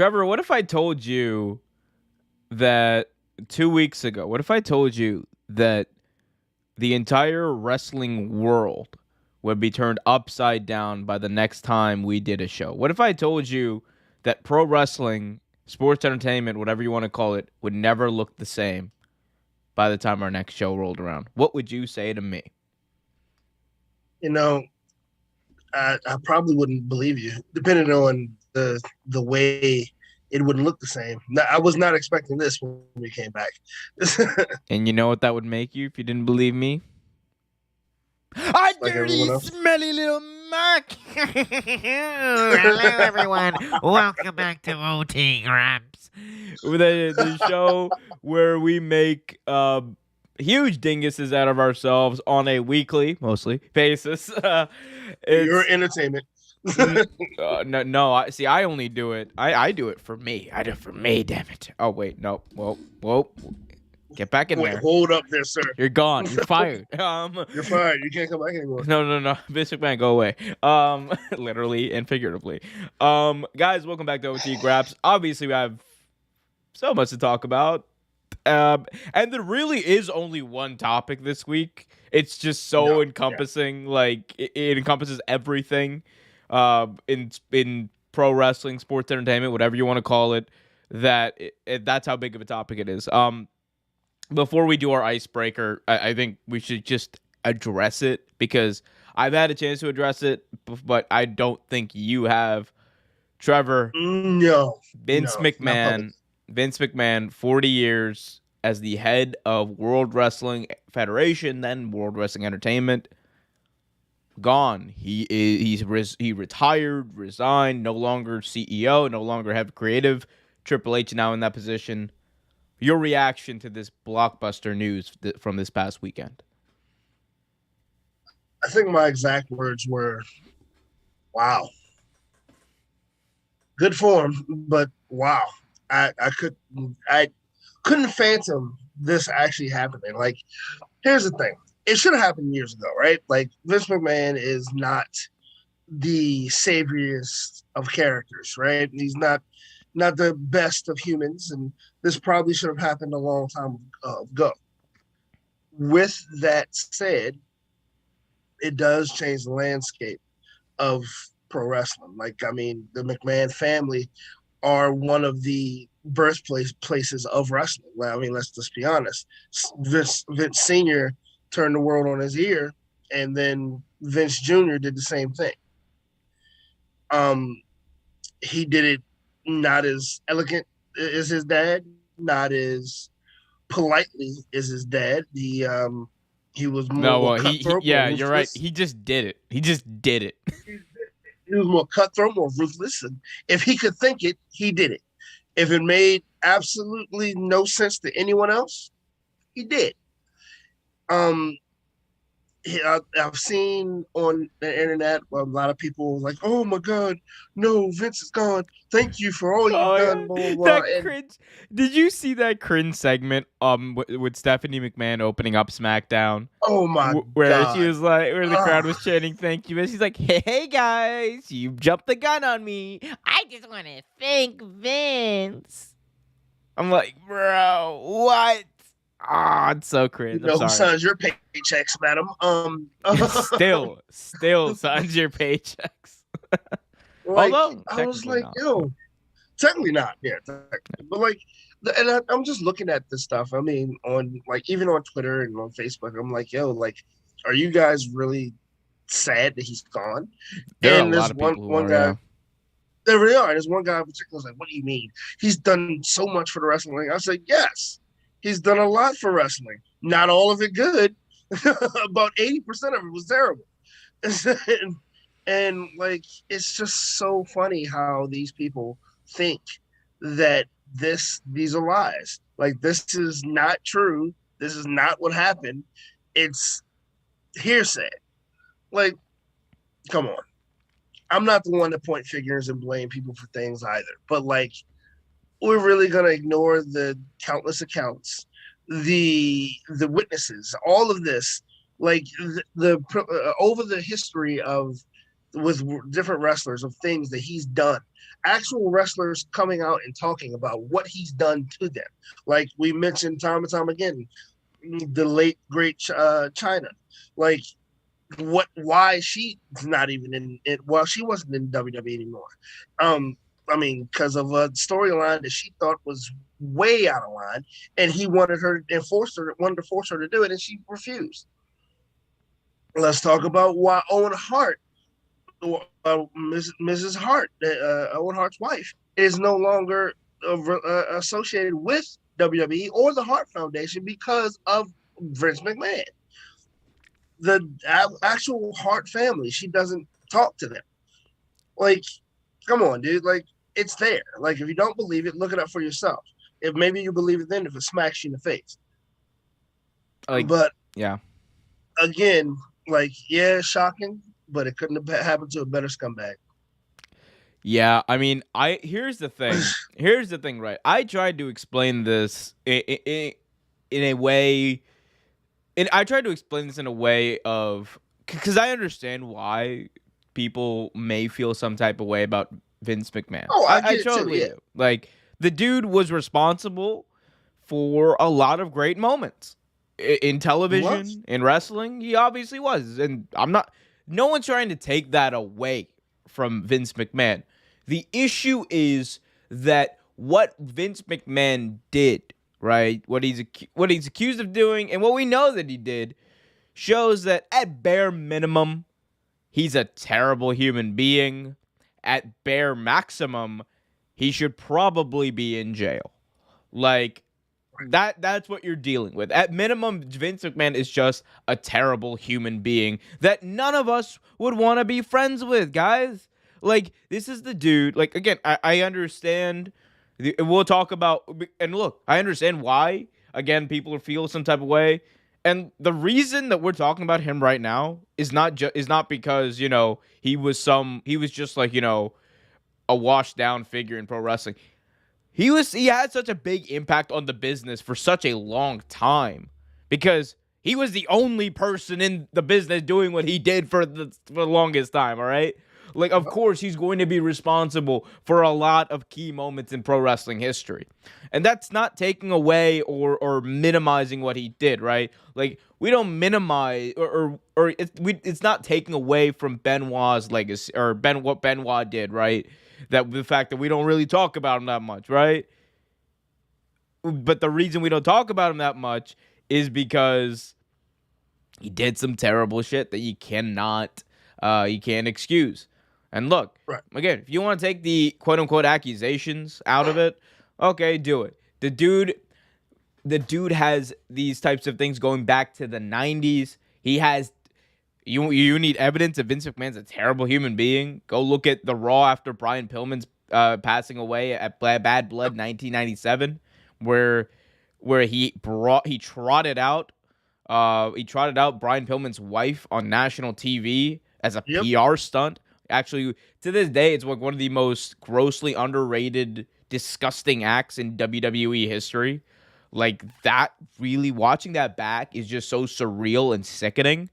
Trevor, what if I told you that 2 weeks ago, what if I told you that the entire wrestling world would be turned upside down by the next time we did a show? What if I told you that pro wrestling, sports entertainment, whatever you want to call it, would never look the same by the time our next show rolled around? What would you say to me? You know, I probably wouldn't believe you, depending on the way it wouldn't look the same. I was not expecting this when we came back. And you know what that would make you if you didn't believe me? A Like dirty, everyone else. smelly little Mark. Hello, everyone. Welcome back to OT Graps. The show where we make huge dinguses out of ourselves on a weekly, mostly, basis. Your entertainment. No. I only do it. I do it for me. I do it for me. Damn it. Oh wait, no. Whoa. Get back in there. Hold up there, sir. You're gone. You're fired. You're fired. You can't come back anymore. No. Vince McMahon, go away. Literally and figuratively. Guys, welcome back to OT Graps. Obviously, we have so much to talk about. And there really is only one topic this week. It's just so encompassing. Yeah. Like it encompasses everything in pro wrestling, sports entertainment, whatever you want to call it. That's how big of a topic it is. Before we do our icebreaker, I think we should just address it because I've had a chance to address it, but I don't think you have. Trevor, no. Vince McMahon, 40 years as the head of World Wrestling Federation, then World Wrestling Entertainment, gone. He retired, resigned, no longer CEO, no longer head of creative. Triple H now in that position. Your reaction to this blockbuster news from this past weekend? I think my exact words were, wow. Good form, but wow. I couldn't phantom this actually happening. Like, here's the thing. It should have happened years ago, right? Like, Vince McMahon is not the saviourest of characters, right? He's not the best of humans, and this probably should have happened a long time ago. With that said, it does change the landscape of pro wrestling. Like, I mean, the McMahon family are one of the birthplaces of wrestling. I mean, let's just be honest. Vince Sr. turned the world on his ear, and then Vince Jr. did the same thing. He did it not as elegant as his dad, not as politely as his dad. He was more cutthroat. You're right. He just did it. He was more cutthroat, more ruthless, and if he could think it, he did it. If it made absolutely no sense to anyone else, he did. I've seen on the internet a lot of people like, "Oh my God, no, Vince is gone. Thank you for all you've done." Blah, blah, blah. That cringe. Did you see that cringe segment with Stephanie McMahon opening up SmackDown? Oh my God! Where she was like, where the crowd was chanting "Thank you," and she's like, "Hey guys, you jumped the gun on me. I just want to thank Vince." I'm like, bro, what? It's so cringe. You know who signs your paychecks, madam? Still signs your paychecks. Like, although I was like, not. Yo, technically not. Yeah, but like, and I'm just looking at this stuff. I mean, on like even on Twitter and on Facebook, I'm like, yo, like, are you guys really sad that he's gone? There and there's one guy. Yeah. There really are. There's one guy in particular who's like, what do you mean? He's done so much for the wrestling league. I was like, yes. He's done a lot for wrestling. Not all of it good. About 80% of it was terrible. and like, it's just so funny how these people think that these are lies. Like, this is not true. This is not what happened. It's hearsay. Like, come on. I'm not the one to point fingers and blame people for things either. But like, we're really going to ignore the countless accounts, the witnesses, all of this, like the over the history of with different wrestlers of things that he's done. Actual wrestlers coming out and talking about what he's done to them. Like we mentioned time and time again, the late great China. Like why she's not even in it. Well, she wasn't in WWE anymore. Um, I mean, because of a storyline that she thought was way out of line, and he wanted to force her to do it, and she refused. Let's talk about why Owen Hart, Mrs. Hart, Owen Hart's wife, is no longer associated with WWE or the Hart Foundation because of Vince McMahon. The actual Hart family, she doesn't talk to them. Like, come on, dude. Like, it's there. Like, if you don't believe it, look it up for yourself. If maybe you believe it then, if it smacks you in the face. Like, but yeah, again, like, yeah, shocking, but it couldn't have happened to a better scumbag. yeah. I mean, here's the thing. Here's the thing, right? I tried to explain this in a way. And I tried to explain this in a way of, because I understand why people may feel some type of way about Vince McMahon. Oh, I get it too, totally yeah. do. Like, the dude was responsible for a lot of great moments in television, in wrestling. He obviously was, and no one's trying to take that away from Vince McMahon. The issue is that what Vince McMahon did, right? What he's accused of doing, and what we know that he did, shows that at bare minimum, he's a terrible human being. At bare maximum, he should probably be in jail. Like, that's what you're dealing with. At minimum, Vince McMahon is just a terrible human being that none of us would want to be friends with, guys. Like, this is the dude. Like, again, I understand. We'll talk about, and look, I understand why, again, people feel some type of way. And the reason that we're talking about him right now is not because, he was just like, a washed down figure in pro wrestling. He had such a big impact on the business for such a long time because he was the only person in the business doing what he did for the longest time, all right? Like, of course, he's going to be responsible for a lot of key moments in pro wrestling history. And that's not taking away or minimizing what he did, right? Like, we don't minimize or it's not taking away from Benoit's legacy or what Benoit did, right? That the fact that we don't really talk about him that much, right? But the reason we don't talk about him that much is because he did some terrible shit that you can't excuse. And look, Right. Again, if you want to take the quote-unquote accusations out of it, okay, do it. The dude has these types of things going back to the 90s. He has, you need evidence that Vince McMahon's a terrible human being? Go look at the Raw after Brian Pillman's passing away at Bad Blood 1997, where he trotted out Brian Pillman's wife on national TV as a PR stunt. Actually, to this day, it's like one of the most grossly underrated, disgusting acts in WWE history. Like, that, really, watching that back is just so surreal and sickening.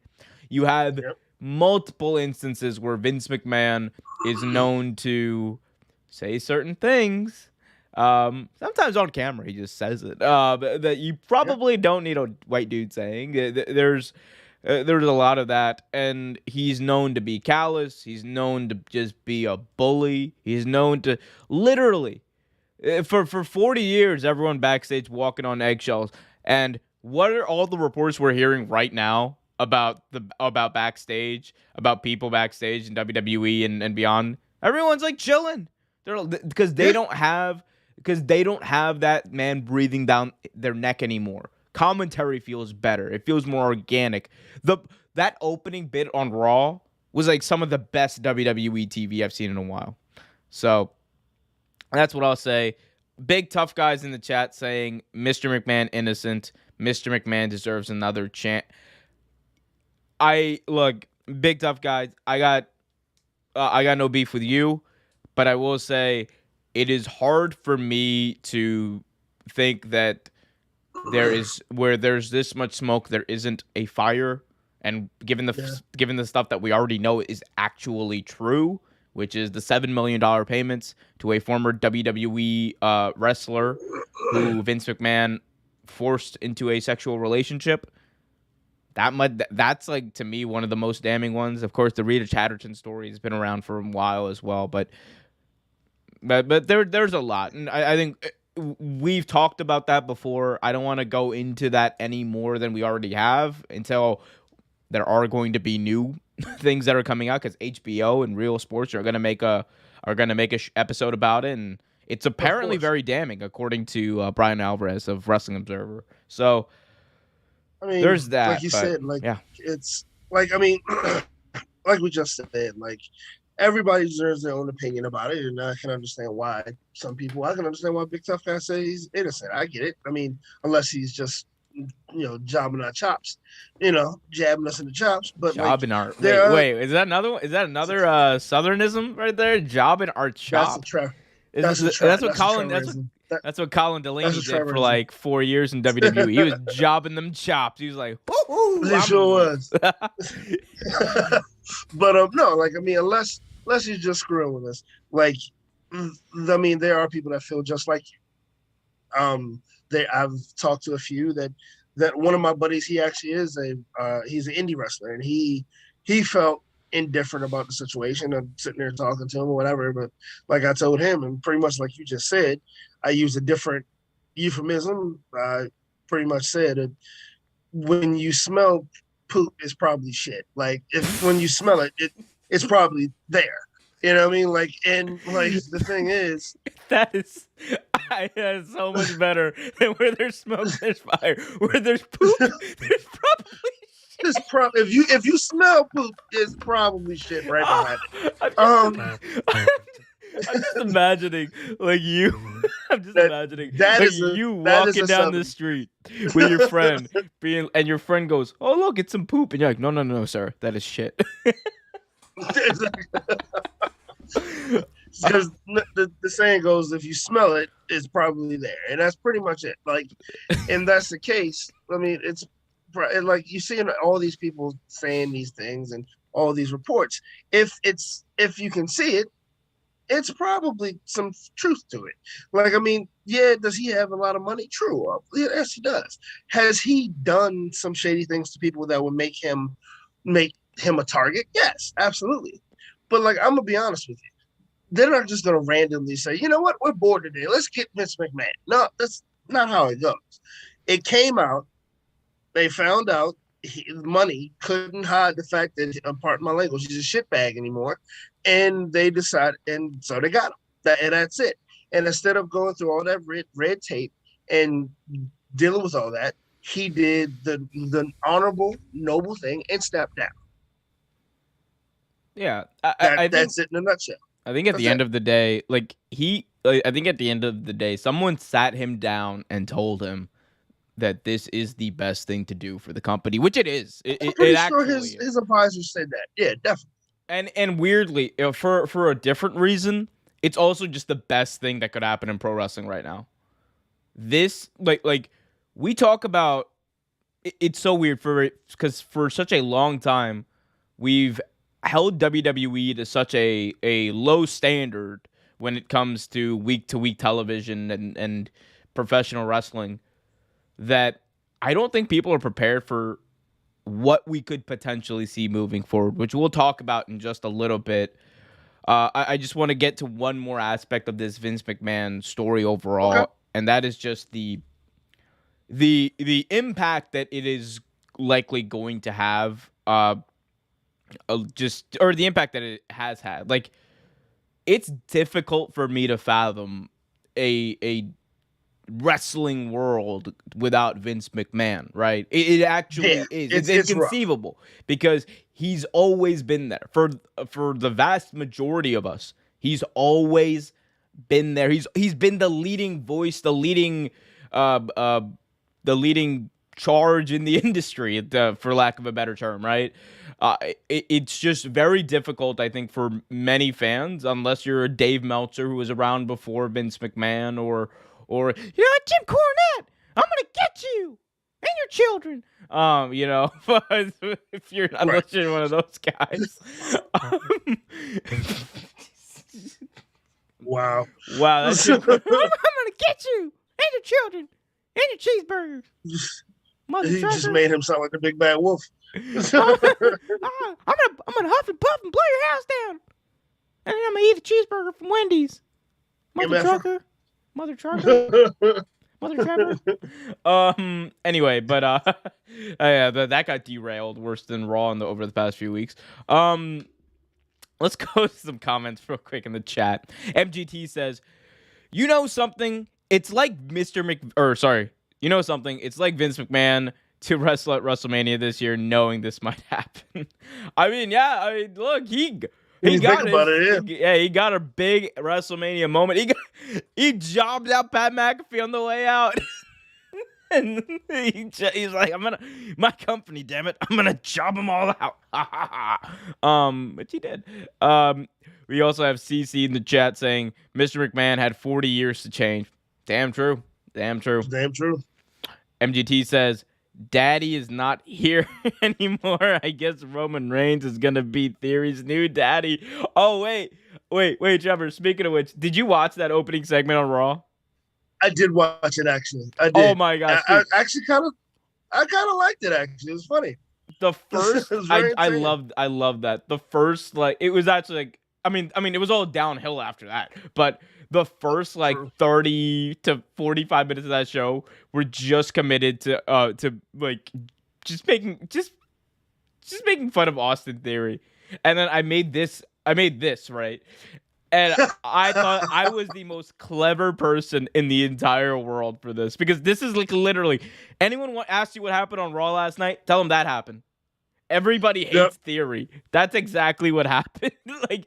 You have multiple instances where Vince McMahon is known to say certain things. Sometimes on camera, he just says it. That you probably don't need a white dude saying. There's a lot of that, and he's known to be callous. He's known to just be a bully. He's known to literally, for 40 years, everyone backstage walking on eggshells. And what are all the reports we're hearing right now about backstage, about people backstage in WWE and beyond? Everyone's like chilling. Because they don't have that man breathing down their neck anymore. Commentary feels better. It feels more organic. That opening bit on Raw was like some of the best WWE TV I've seen in a while. So that's what I'll say. Big tough guys in the chat saying Mr. McMahon innocent. Mr. McMahon deserves another chance. Big tough guys. I got no beef with you, but I will say it is hard for me to think that where there's this much smoke, there isn't a fire. And given the Yeah. given the stuff that we already know is actually true, which is the $7 million payments to a former WWE wrestler who Vince McMahon forced into a sexual relationship. That's like, to me, one of the most damning ones. Of course, the Rita Chatterton story has been around for a while as well, but there's a lot, and I think we've talked about that before. I don't want to go into that any more than we already have until there are going to be new things that are coming out, because HBO and Real Sports are gonna make a episode about it, and it's apparently course. very damning, according to Brian Alvarez of Wrestling Observer. So I mean, there's like that. you But said, like yeah, it's like I mean, like we just said, like everybody deserves their own opinion about it, and I can understand why some people. I can understand why Big Tough Guy say he's innocent. I get it. I mean, unless he's just jobbing our chops, jabbing us in the chops. But like job in our there are wait, is that another one? Is that another Southernism right there? Job in our that's a chop. trap. That's what That's a Colin. Trevorism. That's what Colin That's Delaney a did for Trevorism. like 4 years in WWE. He was jobbing them chops. He was like, "Woo-hoo, He sure I'm-" was. But no, like I mean, unless you're just screwing with us, like I mean, there are people that feel just like you. I've talked to a few that one of my buddies, he actually is he's an indie wrestler, and he felt indifferent about the situation. I'm sitting there talking to him or whatever, but like I told him, and pretty much like you just said, I used a different euphemism. I pretty much said that when you smell poop, it's probably shit. Like if when you smell it, it's probably there. You know what I mean? Like, and like the thing is, that is so much better than where there's smoke, there's fire. Where there's poop, there's probably shit. if you smell poop, it's probably shit right behind it. I'm just imagining, like you. I'm just imagining that like is a- you that is walking a down the Southern. street with your friend, and your friend goes, "Oh look, it's some poop," and you're like, "No, sir, that is shit." Because the saying goes, if you smell it, it's probably there, and that's pretty much it. Like, and that's the case. I mean, it's like you see all these people saying these things and all these reports. If you can see it, it's probably some truth to it. Like, I mean, yeah, does he have a lot of money? True. Yes, he does. Has he done some shady things to people that would make him a target? Yes, absolutely. But like, I'm gonna be honest with you. They're not just gonna randomly say, you know what, we're bored today. Let's get Vince McMahon. No, that's not how it goes. It came out. They found out money couldn't hide the fact that, pardon my language, he's a shitbag anymore, and they decided, and so they got him. And that's it. And instead of going through all that red tape and dealing with all that, he did the honorable, noble thing and stepped down. Yeah, I think That's it in a nutshell. I think at the end of the day, I think at the end of the day, someone sat him down and told him that this is the best thing to do for the company, which it is. I'm pretty sure actually his advisors said that. Yeah, definitely. And weirdly, for a different reason, it's also just the best thing that could happen in pro wrestling right now. This like we talk about. It's so weird because for such a long time, we've held WWE to such a low standard when it comes to week television and professional wrestling, that I don't think people are prepared for what we could potentially see moving forward, which we'll talk about in just a little bit. I just want to get to one more aspect of this Vince McMahon story overall, Okay. and that is just the impact that it is likely going to have, or the impact that it has had. Like, it's difficult for me to fathom a wrestling world without Vince McMahon, right? It actually is. It's inconceivable because he's always been there for the vast majority of us. He's always been there. He's been the leading voice, the leading charge in the industry, for lack of a better term, right? It's just very difficult, I think, for many fans, unless you're a Dave Meltzer who was around before Vince McMahon, or Jim Cornette, I'm gonna get you and children. But if you're not Right. listening to one of those guys, Wow. wow, that's I'm gonna get you and your children and your cheeseburgers, mother He just trucker. made him sound like a big bad wolf. I'm gonna huff and puff and blow your house down, and then I'm gonna eat a cheeseburger from Wendy's, mother MF. trucker, mother trucker, mother trapper. Anyway, but yeah, that got derailed worse than Raw over the past few weeks. Let's go to some comments real quick in the chat. MGT says, "You know something? It's like you know something? It's like Vince McMahon to wrestle at WrestleMania this year, knowing this might happen." I mean, look, he got about it, he got a big WrestleMania moment. He jobbed out Pat McAfee on the way out. And he's like, my company, damn it, I'm gonna job them all out. Which he did. We also have CC in the chat saying Mr. McMahon had 40 years to change. Damn true. Damn true. MGT says, Daddy is not here anymore. I guess Roman Reigns is gonna be Theory's new daddy. Oh, wait, Trevor, speaking of which, did you watch that opening segment on Raw? I did watch it, actually. I did. Oh my gosh. I actually kind of liked it, actually. It was funny. The first, I loved that. The first, it was actually I mean, it was all downhill after that. But the first 30 to 45 minutes of that show were just committed to just making fun of Austin Theory. And then I made this, right? And I thought I was the most clever person in the entire world for this, because this is literally, anyone asks you what happened on Raw last night, tell them that happened. Everybody hates Theory. That's exactly what happened. like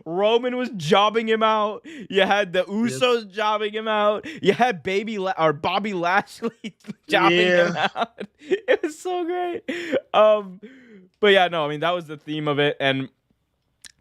Roman was jobbing him out. You had the Usos jobbing him out. You had Bobby Lashley jobbing him out. It was so great. But yeah, no, I mean, that was the theme of it, and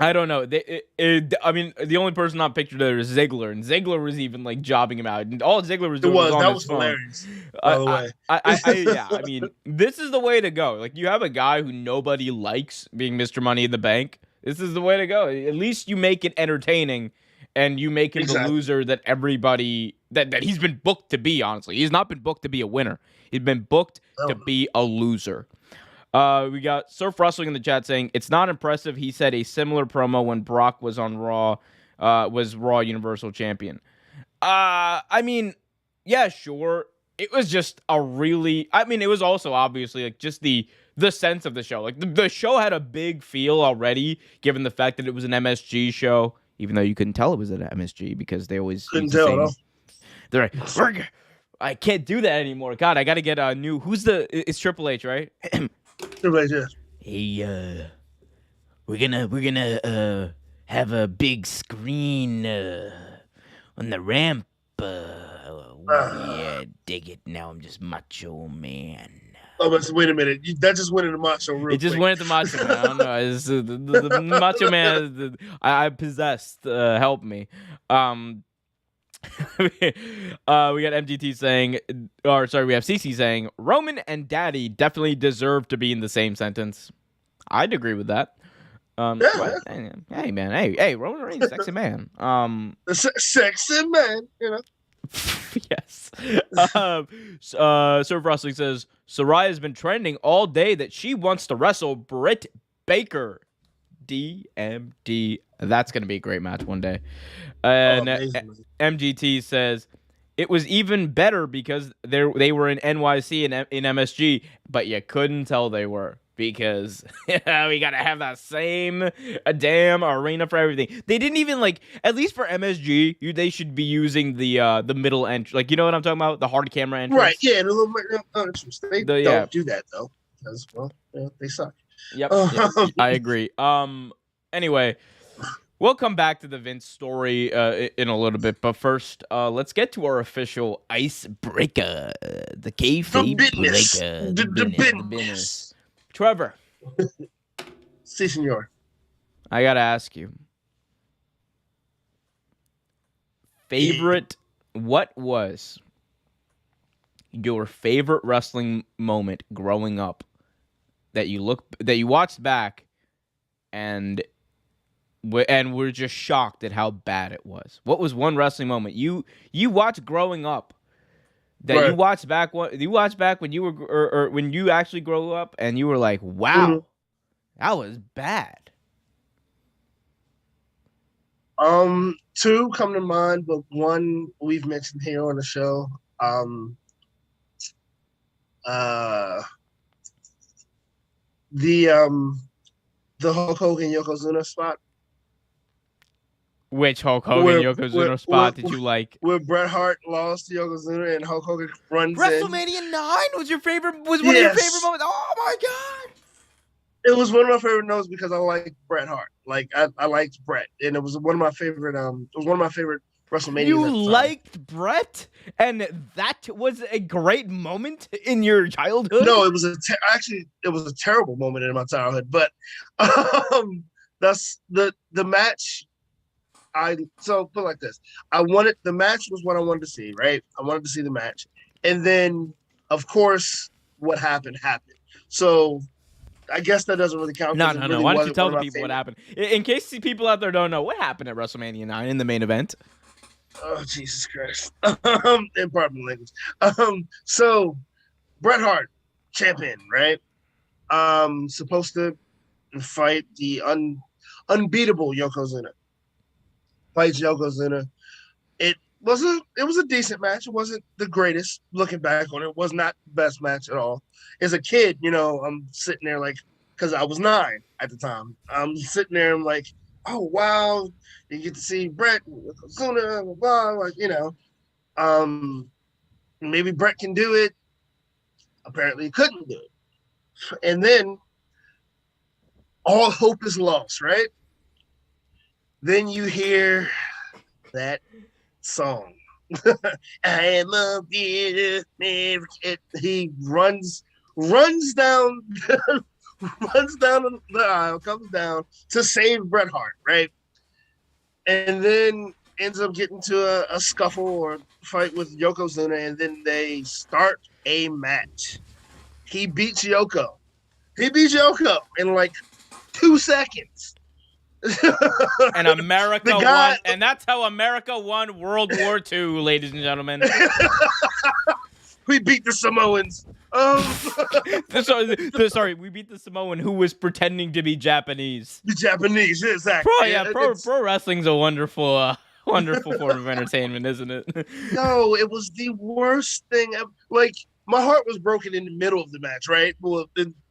I don't know. I mean, the only person not pictured there is Ziggler, and Ziggler was even jobbing him out, and all Ziggler was doing was on his phone. Hilarious. By the way, I mean, this is the way to go. You have a guy who nobody likes being Mr. Money in the Bank. This is the way to go. At least you make it entertaining, and you make him the loser that everybody that he's been booked to be. Honestly, he's not been booked to be a winner. He's been booked to be a loser. We got Surf Wrestling in the chat saying, it's not impressive. He said a similar promo when Brock was on Raw, was Raw Universal Champion. I mean, yeah, sure. It was just it was also obviously just the sense of the show. The show had a big feel already, given the fact that it was an MSG show, even though you couldn't tell it was an MSG because they always couldn't tell. No? They're like, I can't do that anymore. God, I got to get a new, it's Triple H, right? Hey, we're gonna have a big screen on the ramp. Yeah, dig it. Now I'm just Macho Man. Oh, but wait a minute. That just went into Macho real It just quick. went into Macho Man. I don't know. It's, the Macho Man I possessed. Help me. We got MGT saying, we have CC saying, Roman and Daddy definitely deserve to be in the same sentence. I'd agree with that. Hey man, hey, Roman Reigns, sexy man. Sexy man, you know. Yes. Surf Wrestling says, Soraya's been trending all day that she wants to wrestle Britt Baker. DMD. That's going to be a great match one day. And MGT says, it was even better because they were in NYC and in MSG, but you couldn't tell they were because we got to have that same damn arena for everything. They didn't even at least for MSG, they should be using the middle entry. You know what I'm talking about? The hard camera entrance. Right, yeah. They don't do that, though, because, they suck. Yep, I agree. Anyway, we'll come back to the Vince story in a little bit, but first, let's get to our official icebreaker, the kayfabe breaker, the business. Trevor, si, senor. I gotta ask you, what was your favorite wrestling moment growing up that you watched back and we're just shocked at how bad it was. What was one wrestling moment you watched growing up that Right. you watched back when you were or when you actually grew up and you were like, wow, Mhm. that was bad. Two come to mind, but one we've mentioned here on the show. Uh, the Hulk Hogan Yokozuna spot Which Hulk Hogan where Yokozuna spot did you like? where Bret Hart lost to Yokozuna and Hulk Hogan runs in. WrestleMania 9 was one of your favorite Yes, moments. Oh my god. it was one of my favorite notes because I like Bret Hart. Like I liked Bret, and it was one of my favorite. It was one of my favorite WrestleManias You at the time. liked Brett, and that was a great moment in your childhood? No, it was actually it was a terrible moment in my childhood, but that's the match. So put it like this: the match was what I wanted to see, right? I wanted to see the match, and then of course what happened. So I guess that doesn't really count. No. Really Why don't you tell one the of my people what favorite- happened? In case the people out there don't know, what happened at WrestleMania 9 in the main event? Oh Jesus Christ! In pardon my language. So Bret Hart, champion, right? Supposed to fight the unbeatable Yokozuna. Fights Yokozuna. It was a decent match. It wasn't the greatest. Looking back on it, it was not the best match at all. As a kid, I'm sitting there like, because I was 9 at the time. I'm sitting there. I'm like, oh wow, you get to see Bret Yokozuna, blah, blah, like maybe Bret can do it. Apparently, he couldn't do it. And then all hope is lost, right? Then you hear that song. I am a bitter man. He runs down runs down the aisle, comes down to save Bret Hart, right? And then ends up getting to a scuffle or fight with Yokozuna, and then they start a match. He beats Yoko. In like 2 seconds. And America The guy- won, and that's how America won World War II, ladies and gentlemen. We beat the Samoans. Sorry, we beat the Samoan who was pretending to be Japanese. The Japanese, exactly. Pro wrestling's a wonderful wonderful form of entertainment, isn't it? No, it was the worst thing ever. Like, my heart was broken in the middle of the match, right? Well,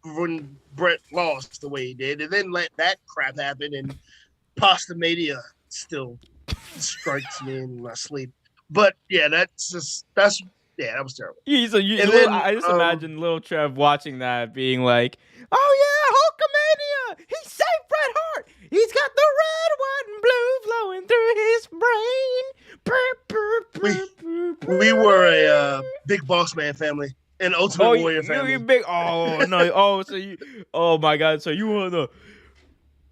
when Bret lost the way he did, and then let that crap happen, and Pasta Mania still strikes me in my sleep. But yeah, that was terrible. I just imagine little Trev watching that, being like, "Oh yeah, Hulkamania! He saved Bret Hart. He's got the red, white, and blue flowing through his brain." We were a Big Boss Man family, an Ultimate Warrior family. You big. Oh no. Oh my God. So you were the.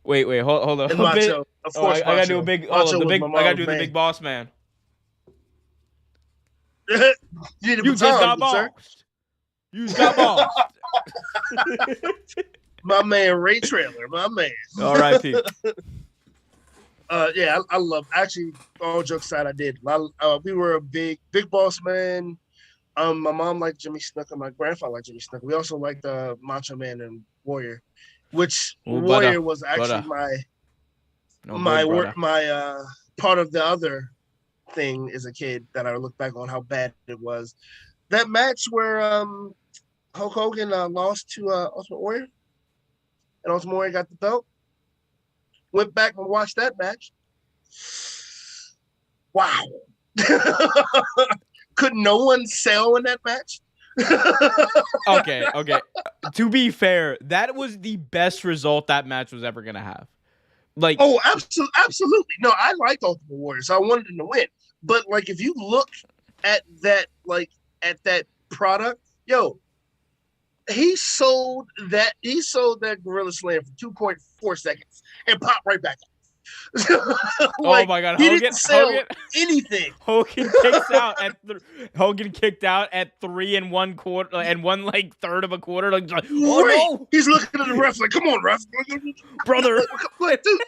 Wait. Hold on. And Macho, of course. I gotta do a big. I gotta do the Big Boss Man. You just got bossed. You just got bossed. My man Ray Trailer, my man. R.I.P. Yeah, I love. Actually, all jokes aside, I did. We were a Big Boss Man. My mom liked Jimmy Snuka. My grandfather liked Jimmy Snuka. We also liked Macho Man and Warrior, which Warrior was actually my part of the other thing as a kid that I look back on how bad it was. That match where Hulk Hogan lost to Ultimate Warrior, and Ultimate Warrior got the belt. Went back and watched that match. Wow. Could no one sell in that match? Okay. To be fair, that was the best result that match was ever gonna have. Like, oh, absolutely. No, I liked Ultimate Warrior, so I wanted him to win. But like, if you look at that, product, he sold that Gorilla Slam for 2.4 seconds and popped right back up. Oh my God, he Hogan! didn't sell Hogan! anything. Hogan kicks out at Hogan kicked out at 3 1/4 and 1/3 of a quarter. Like, oh Right. no, He's looking at the ref like, come on, ref. brother! Like, dude.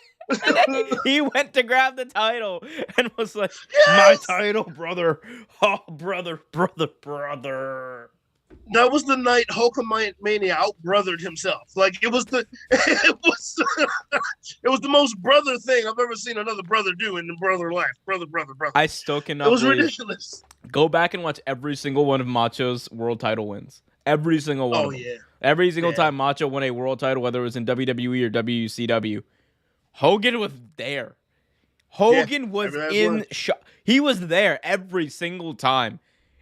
He went to grab the title and was like, "My Yes! title, brother! Oh, brother, brother, brother!" That was the night Hulkamania outbrothered himself. Like it was the it was it was the most brother thing I've ever seen another brother do in the brother life. Brother. I still cannot. It was believe. ridiculous. Go back and watch every single one of Macho's world title wins. Every single one. Oh of them. yeah. Every single Yeah. time Macho won a world title, whether it was in WWE or WCW, Hogan was there. Hogan was in shot. He was there every single time.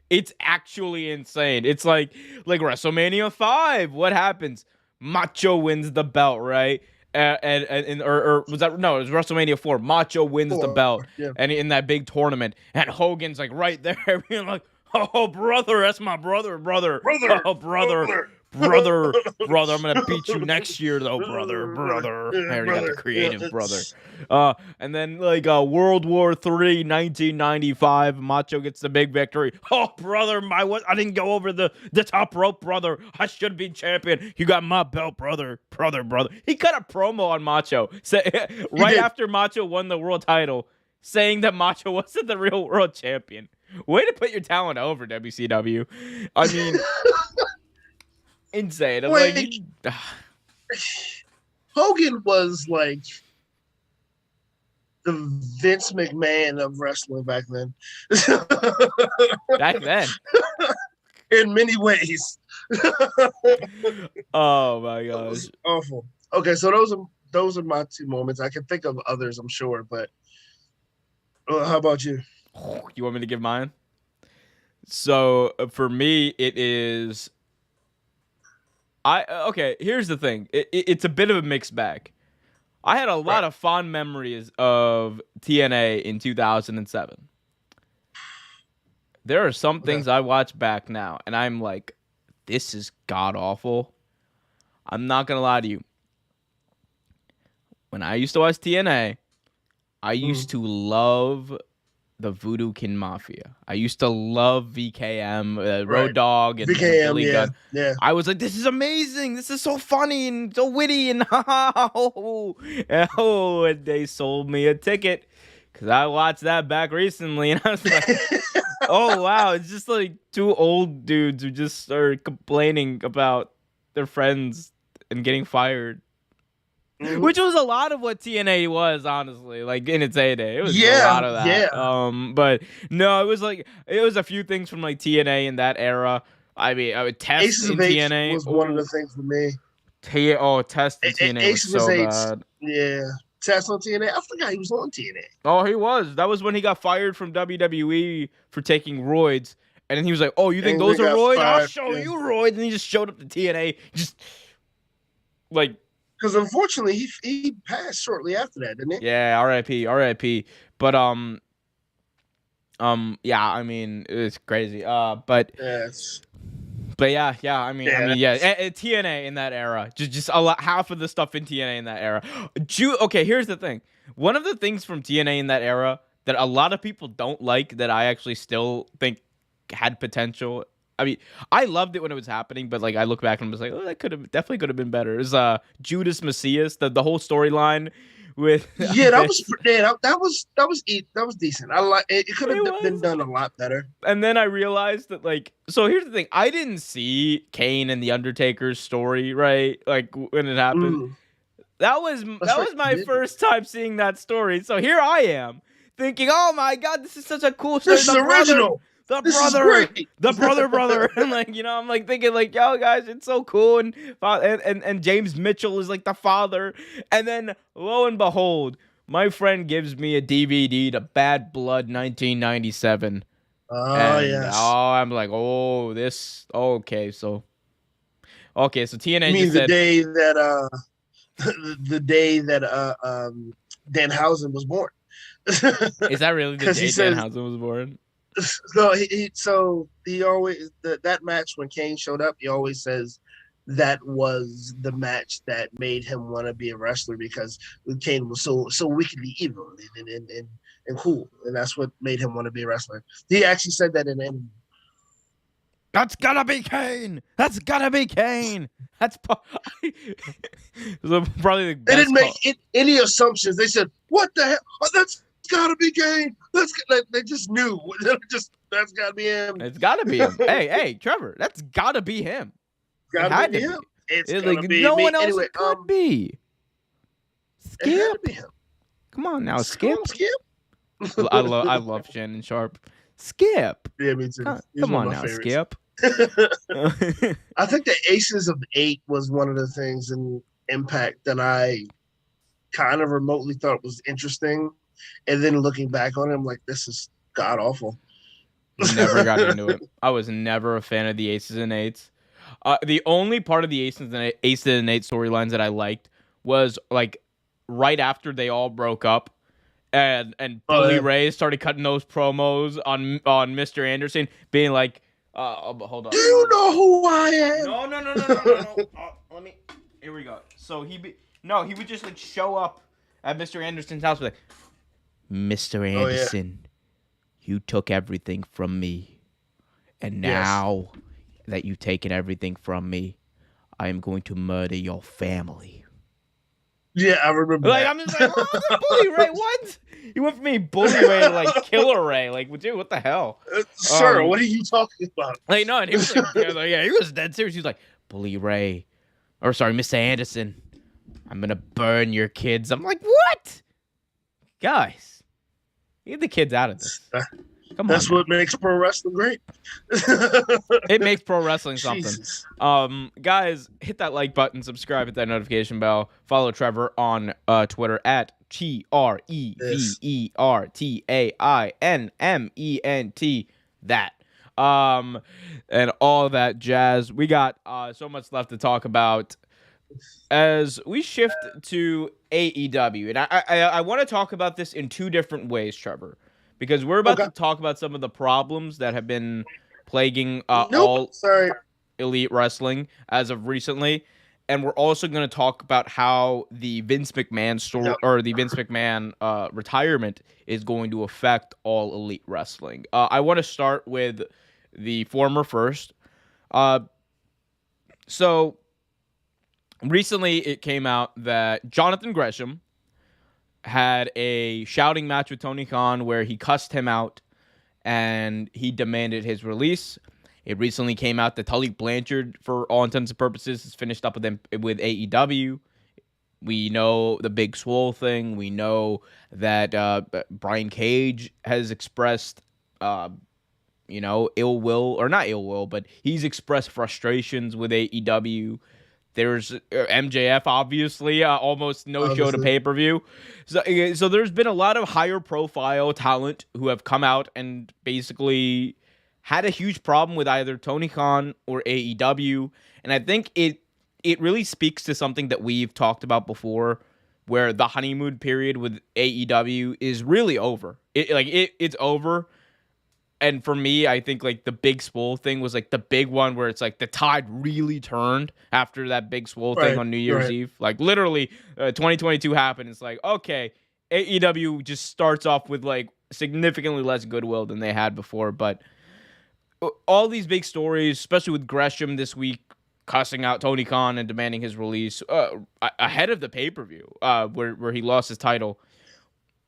It's actually insane. It's like WrestleMania 5. What happens? Macho wins the belt, right? Or was that no? It was WrestleMania 4. Macho wins the belt, and in that big tournament, and Hogan's like right there, being like, "Oh brother, that's my brother. Oh brother, brother. I'm gonna beat you next year, though, brother. I already got the creative brother. And then World War III, 1995, Macho gets the big victory. Oh, brother, I didn't go over the top rope, brother. I should be champion. You got my belt, brother. He cut a promo on Macho, after Macho won the world title, saying that Macho wasn't the real world champion. Way to put your talent over, WCW. I mean. Insane. Hogan was like the Vince McMahon of wrestling back then. Back then. In many ways. Oh my gosh. Awful. Okay, so those are my two moments. I can think of others, I'm sure, but how about you? You want me to give mine? So for me, it is. Okay, here's the thing. It's a bit of a mixed bag. I had a lot of fond memories of TNA in 2007. There are some things I watch back now, and I'm like, this is god-awful. I'm not going to lie to you. When I used to watch TNA, I used to love the Voodoo Kin Mafia. I used to love VKM, Road Dogg, and Billy Gunn. Yeah. I was like, this is amazing. This is so funny and so witty. And and they sold me a ticket because I watched that back recently. And I was like, oh, wow. It's just like two old dudes who just started complaining about their friends and getting fired. Mm-hmm. Which was a lot of what TNA was, honestly, like in its heyday. It was a lot of that. Yeah. But no, it was a few things from like TNA in that era. I mean, Test Aces in TNA was one of the things for me. Test in TNA was so bad. Yeah. Test on TNA. I forgot he was on TNA. Oh, he was. That was when he got fired from WWE for taking roids. And then he was like, oh, you think those are roids? I'll show you roids. And he just showed up to TNA. Just like. Because unfortunately, he passed shortly after that, didn't he? Yeah, R.I.P. But yeah, I mean, it's crazy. But yes. But yeah. TNA in that era, just a lot, half of the stuff in TNA in that era. Okay, here's the thing. One of the things from TNA in that era that a lot of people don't like that I actually still think had potential. I mean, I loved it when it was happening, but like I look back and was like, oh, that definitely could have been better. It was Judas Macias, the whole storyline with that was decent. I like it. It could have been done a lot better. And then I realized that so here's the thing: I didn't see Kane and the Undertaker's story right, like when it happened. That was my first time seeing that story. So here I am thinking, oh my god, this is such a cool story. This is original. The brother, and I'm like thinking yo guys, it's so cool, and James Mitchell is like the father, and then lo and behold, my friend gives me a DVD to Bad Blood 1997. Yes. I'm like, okay, so TNA. You mean just said, the day that Danhausen was born? Is that really the day Danhausen was born? So he always that match when Kane showed up, he always says that was the match that made him want to be a wrestler because Kane was so wickedly evil and cool, and that's what made him want to be a wrestler. He actually said that in an That's gotta be Kane. That's gotta be Kane. That's probably the They best. didn't make any assumptions. They said, "What the hell? Oh, that's got to be Kane." They just knew. That's got to be him. It's gotta be him. Hey, Trevor, that's gotta be him. Got had to be to him. It's It's gonna like be no me. one else Anyway, could be. it had to Skip, be him. come on now, Come Skip. on, Skip. I love Shannon Sharp. Skip, Yeah, me too. He's come one on of my now, favorites. Skip. I think the Aces of Eight was one of the things in Impact that I kind of remotely thought was interesting, and then looking back on it, I'm like, this is god awful. Never got into it. I was never a fan of the Aces and Eights. The only part of the Aces and Eight storylines that I liked was like right after they all broke up, and Bully Ray started cutting those promos on Mr. Anderson, being like, hold on. Do you know who I am? No. Let me. Here we go. So he would just like show up at Mr. Anderson's house, like, Mr. Anderson, you took everything from me, and now that you've taken everything from me, I am going to murder your family. Yeah, I remember. Like, that. I'm just like, oh, Bully Ray, what? You went from me Bully Ray to like Killer Ray. Like, dude, what the hell? Sir, what are you talking about? Like, no, and he was like, he was dead serious. He was like, Bully Ray, or sorry, Mr. Anderson, I'm gonna burn your kids. I'm like, what? Guys, get the kids out of this. Come on. That's what makes pro wrestling great. It makes pro wrestling something. Jesus. Guys, hit that like button, subscribe, hit that notification bell. Follow Trevor on Twitter at TreverTainment. That. And all that jazz. We got so much left to talk about as we shift to AEW. And I want to talk about this in two different ways, Trevor. Because we're about to talk about some of the problems that have been plaguing all elite wrestling as of recently, and we're also going to talk about how the Vince McMahon retirement is going to affect all elite wrestling. I want to start with the former first. So recently, it came out that Jonathan Gresham had a shouting match with Tony Khan where he cussed him out and he demanded his release. It recently came out that Tully Blanchard, for all intents and purposes, is finished up with AEW. We know the Big Swole thing. We know that Brian Cage has expressed, ill will, or not ill will, but he's expressed frustrations with AEW. There's MJF, obviously, almost no show to pay-per-view. So there's been a lot of higher-profile talent who have come out and basically had a huge problem with either Tony Khan or AEW. And I think it really speaks to something that we've talked about before, where the honeymoon period with AEW is really over. It's over. And for me, I think like the Big Swole thing was like the big one where it's like the tide really turned after that Big Swole thing on New Year's Eve. Like literally 2022 happened. It's like, okay, AEW just starts off with like significantly less goodwill than they had before. But all these big stories, especially with Gresham this week, cussing out Tony Khan and demanding his release ahead of the pay-per-view where he lost his title.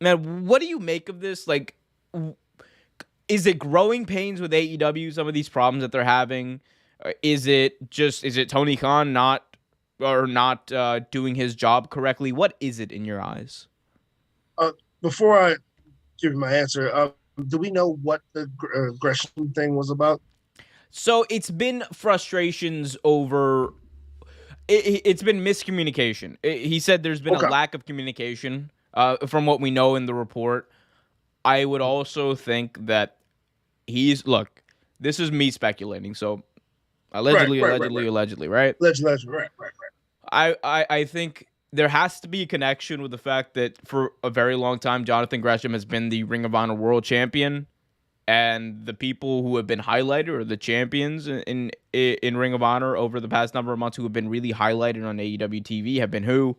Man, what do you make of this? Like, is it growing pains with AEW, some of these problems that they're having? Is it Tony Khan not doing his job correctly? What is it in your eyes? Before I give you my answer, do we know what the Gresham thing was about? So it's been frustrations over. It's been miscommunication. He said there's been a lack of communication from what we know in the report. I would also think that look, this is me speculating, so allegedly, right? I think there has to be a connection with the fact that for a very long time, Jonathan Gresham has been the Ring of Honor World Champion, And the people who have been highlighted, or the champions in Ring of Honor over the past number of months who have been really highlighted on AEW TV have been who?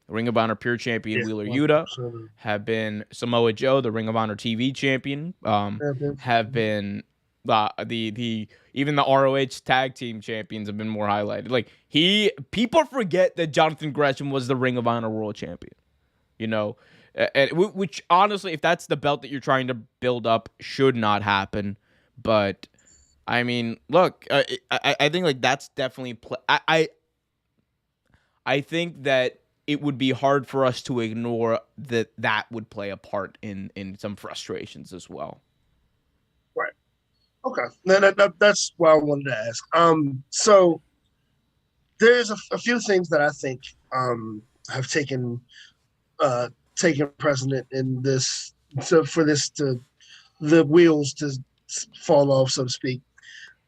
Ring of Honor Pure Champion Yeah, Wheeler Yuta, 100%. have been Samoa Joe, the Ring of Honor TV champion, have been the even the ROH tag team champions have been more highlighted. Like, people forget that Jonathan Gresham was the Ring of Honor world champion. You know, and which honestly, if that's the belt that you're trying to build up, should not happen. But I mean, look, I think like that's definitely I think that it would be hard for us to ignore that would play a part in some frustrations as well. Right. Okay. That's what I wanted to ask. So there's a few things that I think have taken precedent in this, so for this to the wheels to fall off, so to speak.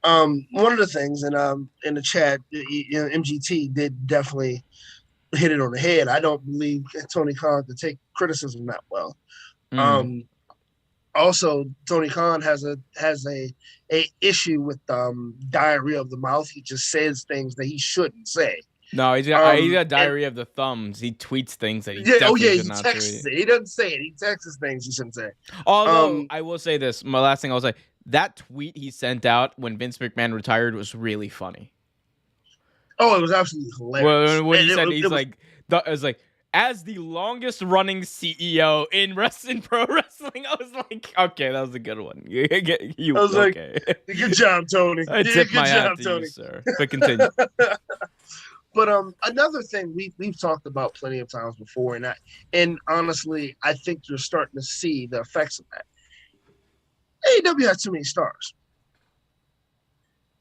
One of the things, and in the chat, MGT did definitely hit it on the head. I don't believe Tony Khan could take criticism that well. Also, Tony Khan has a issue with diarrhea of the mouth. He just says things that he shouldn't say. No, he's got diarrhea of the thumbs. He tweets things that he definitely should not texts it. He doesn't say it. He texts things he shouldn't say. Although I will say this, my last thing I'll say, that tweet he sent out when Vince McMahon retired was really funny. Oh, it was absolutely hilarious. Well, when he said it was like, as the longest running CEO in pro wrestling, I was like, okay, that was a good one. I was okay. Like, good job, Tony. I tip my hat to you, sir. But continue. But another thing we've talked about plenty of times before, and honestly, I think you're starting to see the effects of that. AEW has too many stars.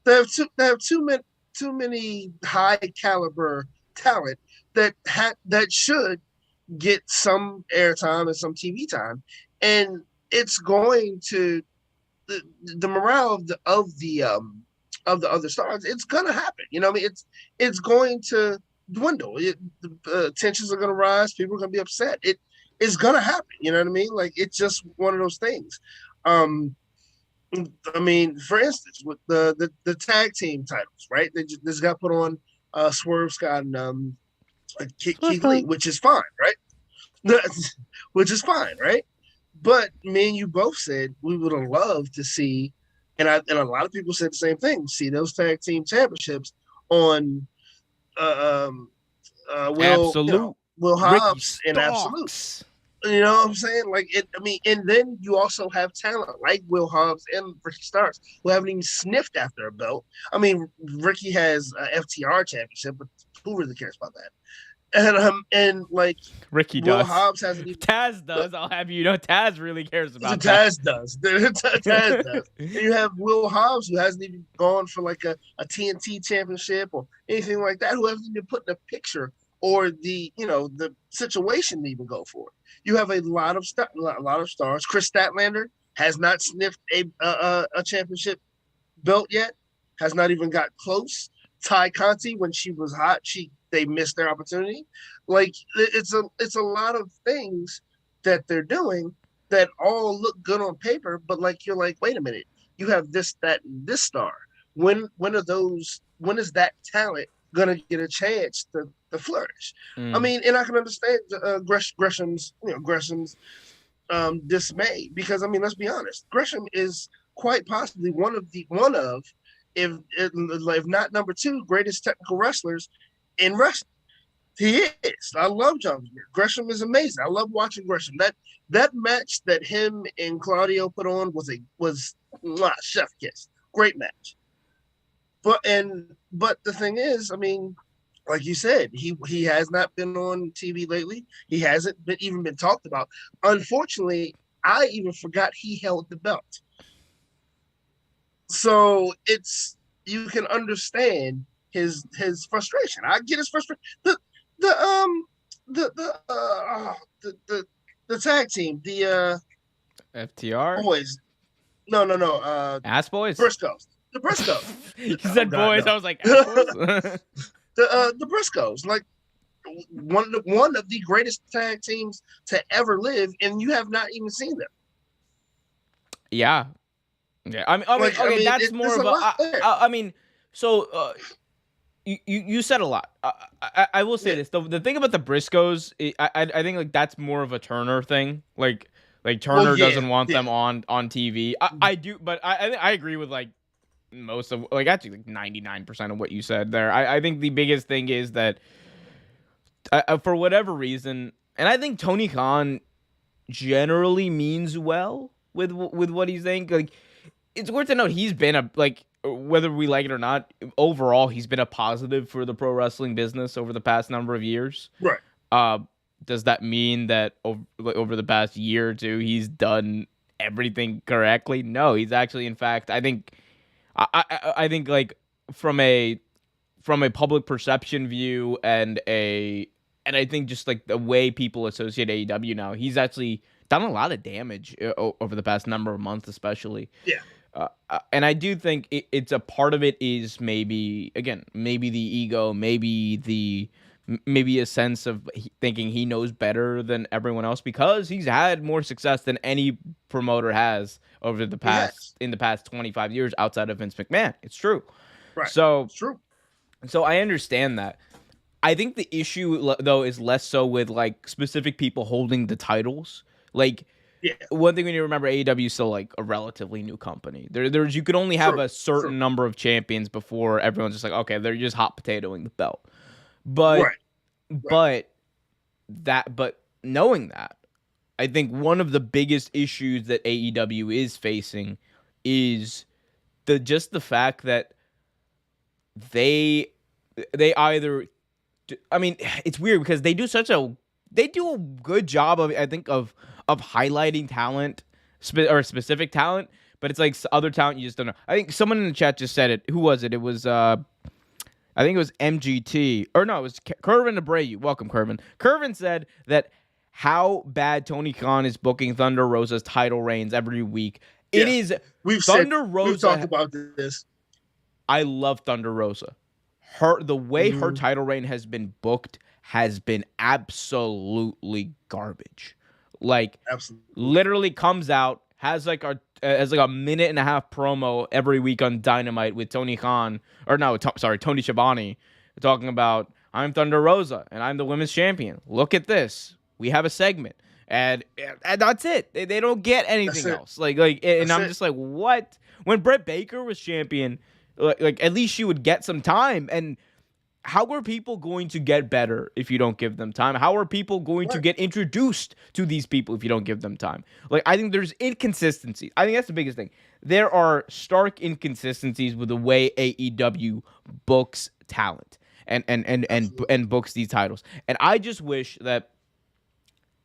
They have too many high caliber talent that should get some airtime and some TV time, and it's going to the morale of the other stars. It's gonna happen. You know what I mean? It's going to dwindle. Tensions are gonna rise. People are gonna be upset. It's gonna happen. You know what I mean? Like, it's just one of those things. I mean, for instance, with the tag team titles, right? This got put on Swerve Scott and Keith Lee, which is fine, right? Which is fine, right? But me and you both said we would have loved to see, and a lot of people said the same thing, see those tag team championships on Will Hobbs and Absolute. You know what I'm saying? Like, and then you also have talent like Will Hobbs and Ricky Starks who haven't even sniffed after a belt. I mean, Ricky has a FTR championship, but who really cares about that? And like Ricky Will does. Hobbs hasn't even. Taz does. I'll have you know, Taz really cares about that. Taz does. Taz does. And you have Will Hobbs, who hasn't even gone for like a TNT championship or anything like that, who hasn't even put in a picture or the situation to even go for it. You have a lot of stars. Chris Statlander has not sniffed a championship belt yet. Has not even got close. Ty Conti, when she was hot, they missed their opportunity. Like, it's a lot of things that they're doing that all look good on paper, but like, you're like, wait a minute, you have this, that, and this star. When is that talent gonna get a chance to flourish? I mean, and I can understand Gresham's dismay, because I mean, let's be honest, Gresham is quite possibly one of if not number 2 greatest technical wrestlers in wrestling. He is. I love John Gresham is amazing. I love watching Gresham. That match that him and Claudio put on was chef kiss. Great match. But the thing is, I mean, like you said, he has not been on TV lately. He hasn't even been talked about. Unfortunately, I even forgot he held the belt. So you can understand his frustration. I get his frustration. The tag team, the FTR boys. No. Ass boys. Briscoes. The Briscoes. You said boys. No. I was like, ass boys? the Briscoes, like one of the greatest tag teams to ever live, and you have not even seen them. Yeah, Yeah, okay, that's more there's of a lot there. I mean, so you said a lot. I will say Yeah. this. The thing about the Briscoes, I think like that's more of a Turner thing. Like Well, Turner yeah, doesn't want yeah. them on TV. I do, but I agree with like most of like actually like 99% of what you said there. I think the biggest thing is that for whatever reason, and I think Tony Khan generally means well with what he's saying. Like it's worth to note he's been a like whether we like it or not, overall he's been a positive for the pro wrestling business over the past number of years. Right. Uh, does that mean that over the past year or two he's done everything correctly? No, he's actually, in fact, I think, I think like from a public perception view and I think just like the way people associate AEW now, he's actually done a lot of damage over the past number of months, especially. Yeah. And I do think it's a part of it is maybe maybe the ego, maybe a sense of thinking he knows better than everyone else because he's had more success than any promoter has over the past 25 years outside of Vince McMahon. It's true. Right. So It's true. So I understand that. I think the issue though is less so with like specific people holding the titles. Like Yeah. one thing we need to remember, AEW is still like a relatively new company. There's you could only have a certain number of champions before everyone's just like, okay, they're just hot potatoing the belt. But but knowing that, I think one of the biggest issues that AEW is facing is the fact that they either, I mean, it's weird because they do a good job of, I think, of highlighting talent or specific talent, but it's like other talent you just don't know. I think someone in the chat just said it. Who was it? It was I think it was MGT, or no, it was Curvin Abreu. Welcome, Curvin. Curvin said that how bad Tony Khan is booking Thunder Rosa's title reigns every week. Yeah. It is We've talked about this. I love Thunder Rosa. The way her title reign has been booked has been absolutely garbage. Like, literally comes out, has like a minute and a half promo every week on Dynamite with Tony Khan, or no, Tony Schiavone, talking about, I'm Thunder Rosa and I'm the women's champion. Look at this. We have a segment. And that's it. They don't get anything else. And I'm just like, what? When Britt Baker was champion, like at least she would get some time. And how are people going to get better if you don't give them time? How are people going to get introduced to these people if you don't give them time? Like, I think there's inconsistencies. I think that's the biggest thing. There are stark inconsistencies with the way AEW books talent and books these titles. And I just wish that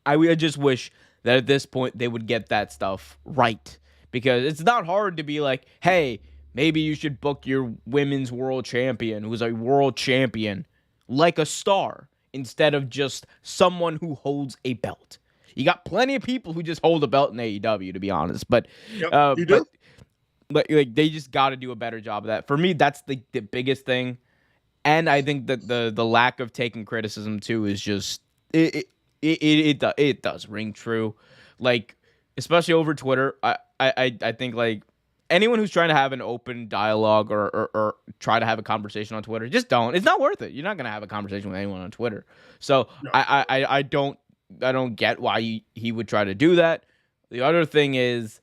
at this point they would get that stuff right, because it's not hard to be like, hey, maybe you should book your women's world champion who's a world champion like a star instead of just someone who holds a belt. You got plenty of people who just hold a belt in AEW, to be honest, but you do? Like they just got to do a better job of that. For me, that's the biggest thing, and I think that the lack of taking criticism too is just it does ring true, like especially over Twitter. I think like anyone who's trying to have an open dialogue or try to have a conversation on Twitter, just don't. It's not worth it. You're not gonna have a conversation with anyone on Twitter. So no. I don't get why he would try to do that. The other thing is,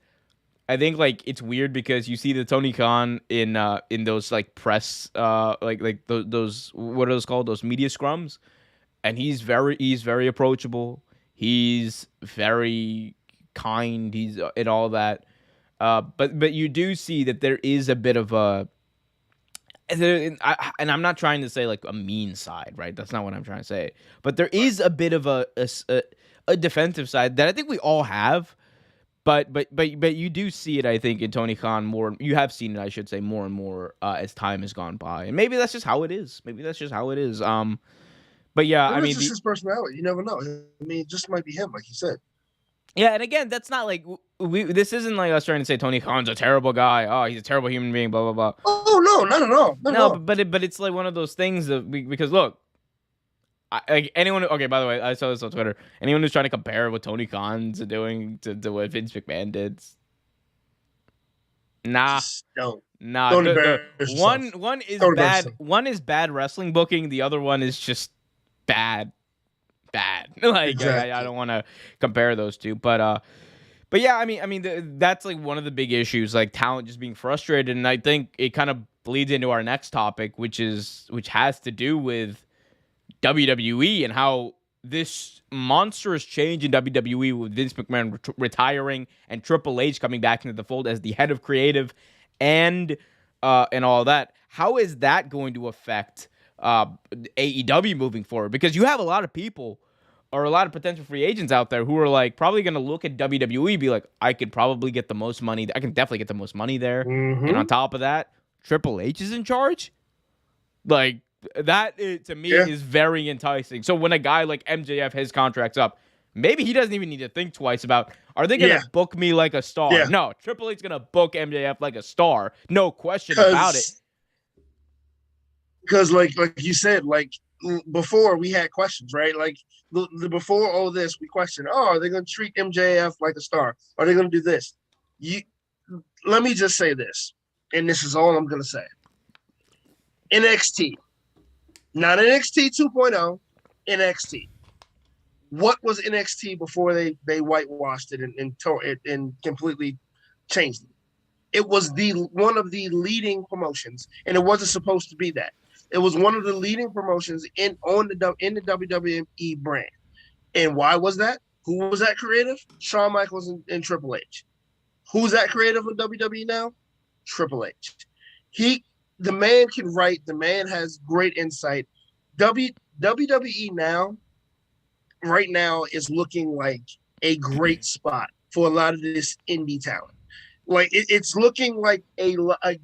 I think like it's weird because you see the Tony Khan in those like press like those what are those called, those media scrums, and he's very approachable. He's very kind. He's and all that. But you do see that there is a bit of a, and I'm not trying to say like a mean side, right? That's not what I'm trying to say. But there is a bit of a defensive side that I think we all have. But you do see it, I think, in Tony Khan more. You have seen it, I should say, more and more as time has gone by, and maybe that's just how it is. But yeah, I mean, it's just his personality. You never know. I mean, it just might be him, like you said. Yeah, and again, that's not like this isn't like us trying to say Tony Khan's a terrible guy. Oh, he's a terrible human being. Blah blah blah. Oh no, not at all. No, but it's like one of those things because look, like anyone. Okay, by the way, I saw this on Twitter. Anyone who's trying to compare what Tony Khan's doing to what Vince McMahon did, Nah. Just don't. Nah, Don't the embarrass yourself. one is Don't embarrass bad. yourself. One is bad wrestling booking. The other one is just bad. Like I Exactly. don't want to compare those two, but yeah, that's like one of the big issues, like talent just being frustrated, and I think it kind of bleeds into our next topic, which has to do with WWE and how this monstrous change in WWE with Vince McMahon retiring and Triple H coming back into the fold as the head of creative and all that. How is that going to affect AEW moving forward? Because you have a lot of people or a lot of potential free agents out there who are like probably going to look at WWE, be like, I could probably get the most money. I can definitely get the most money there. And on top of that, Triple H is in charge. Like that to me Yeah. is very enticing. So when a guy like MJF, his contract's up, maybe he doesn't even need to think twice about, are they going to book me like a star? Yeah. No, Triple H's going to book MJF like a star. No question about it. Because like you said, like before we had questions, right? Like before all this, we questioned, oh, are they going to treat MJF like a star? Are they going to do this? Let me just say this, and this is all I'm going to say. NXT, not NXT 2.0, NXT. What was NXT before they whitewashed it and completely changed it? It was one of the leading promotions, and it wasn't supposed to be that. It was one of the leading promotions in the WWE brand. And why was that? Who was that creative? Shawn Michaels and Triple H. Who's that creative in WWE now? Triple H. The man can write. The man has great insight. WWE now, right now, is looking like a great spot for a lot of this indie talent. Like it's looking like a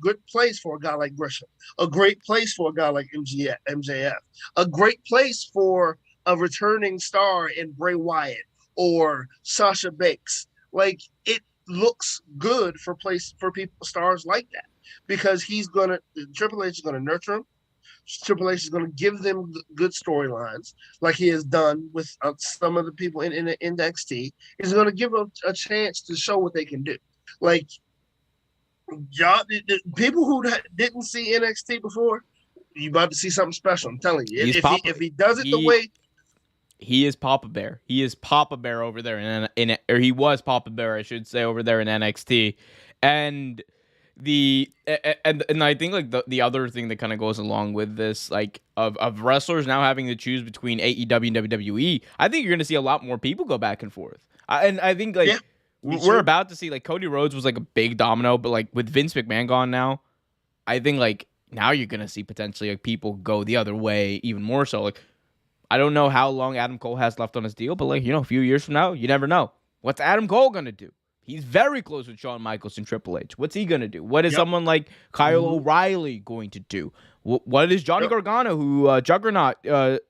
good place for a guy like Gresham, a great place for a guy like MJF, a great place for a returning star in Bray Wyatt or Sasha Banks. Like it looks good for stars like that, because Triple H is gonna nurture them. Triple H is going to give them good storylines, like he has done with some of the people in NXT. He's going to give them a chance to show what they can do. Like, y'all, people who didn't see NXT before, you about to see something special. I'm telling you. If he does it the way. He is Papa Bear. He is Papa Bear over there or he was Papa Bear, I should say, over there in NXT. And and I think like the other thing that kind of goes along with this, like of wrestlers now having to choose between AEW and WWE, I think you're going to see a lot more people go back and forth. And I think like we're about to see, like, Cody Rhodes was like a big domino, but like with Vince McMahon gone now, I think like now you're going to see potentially like people go the other way even more so. Like, I don't know how long Adam Cole has left on his deal, but like, a few years from now, you never know. What's Adam Cole going to do? He's very close with Shawn Michaels and Triple H. What's he going to do? What is someone like Kyle O'Reilly going to do? What is Johnny Gargano, who Juggernaut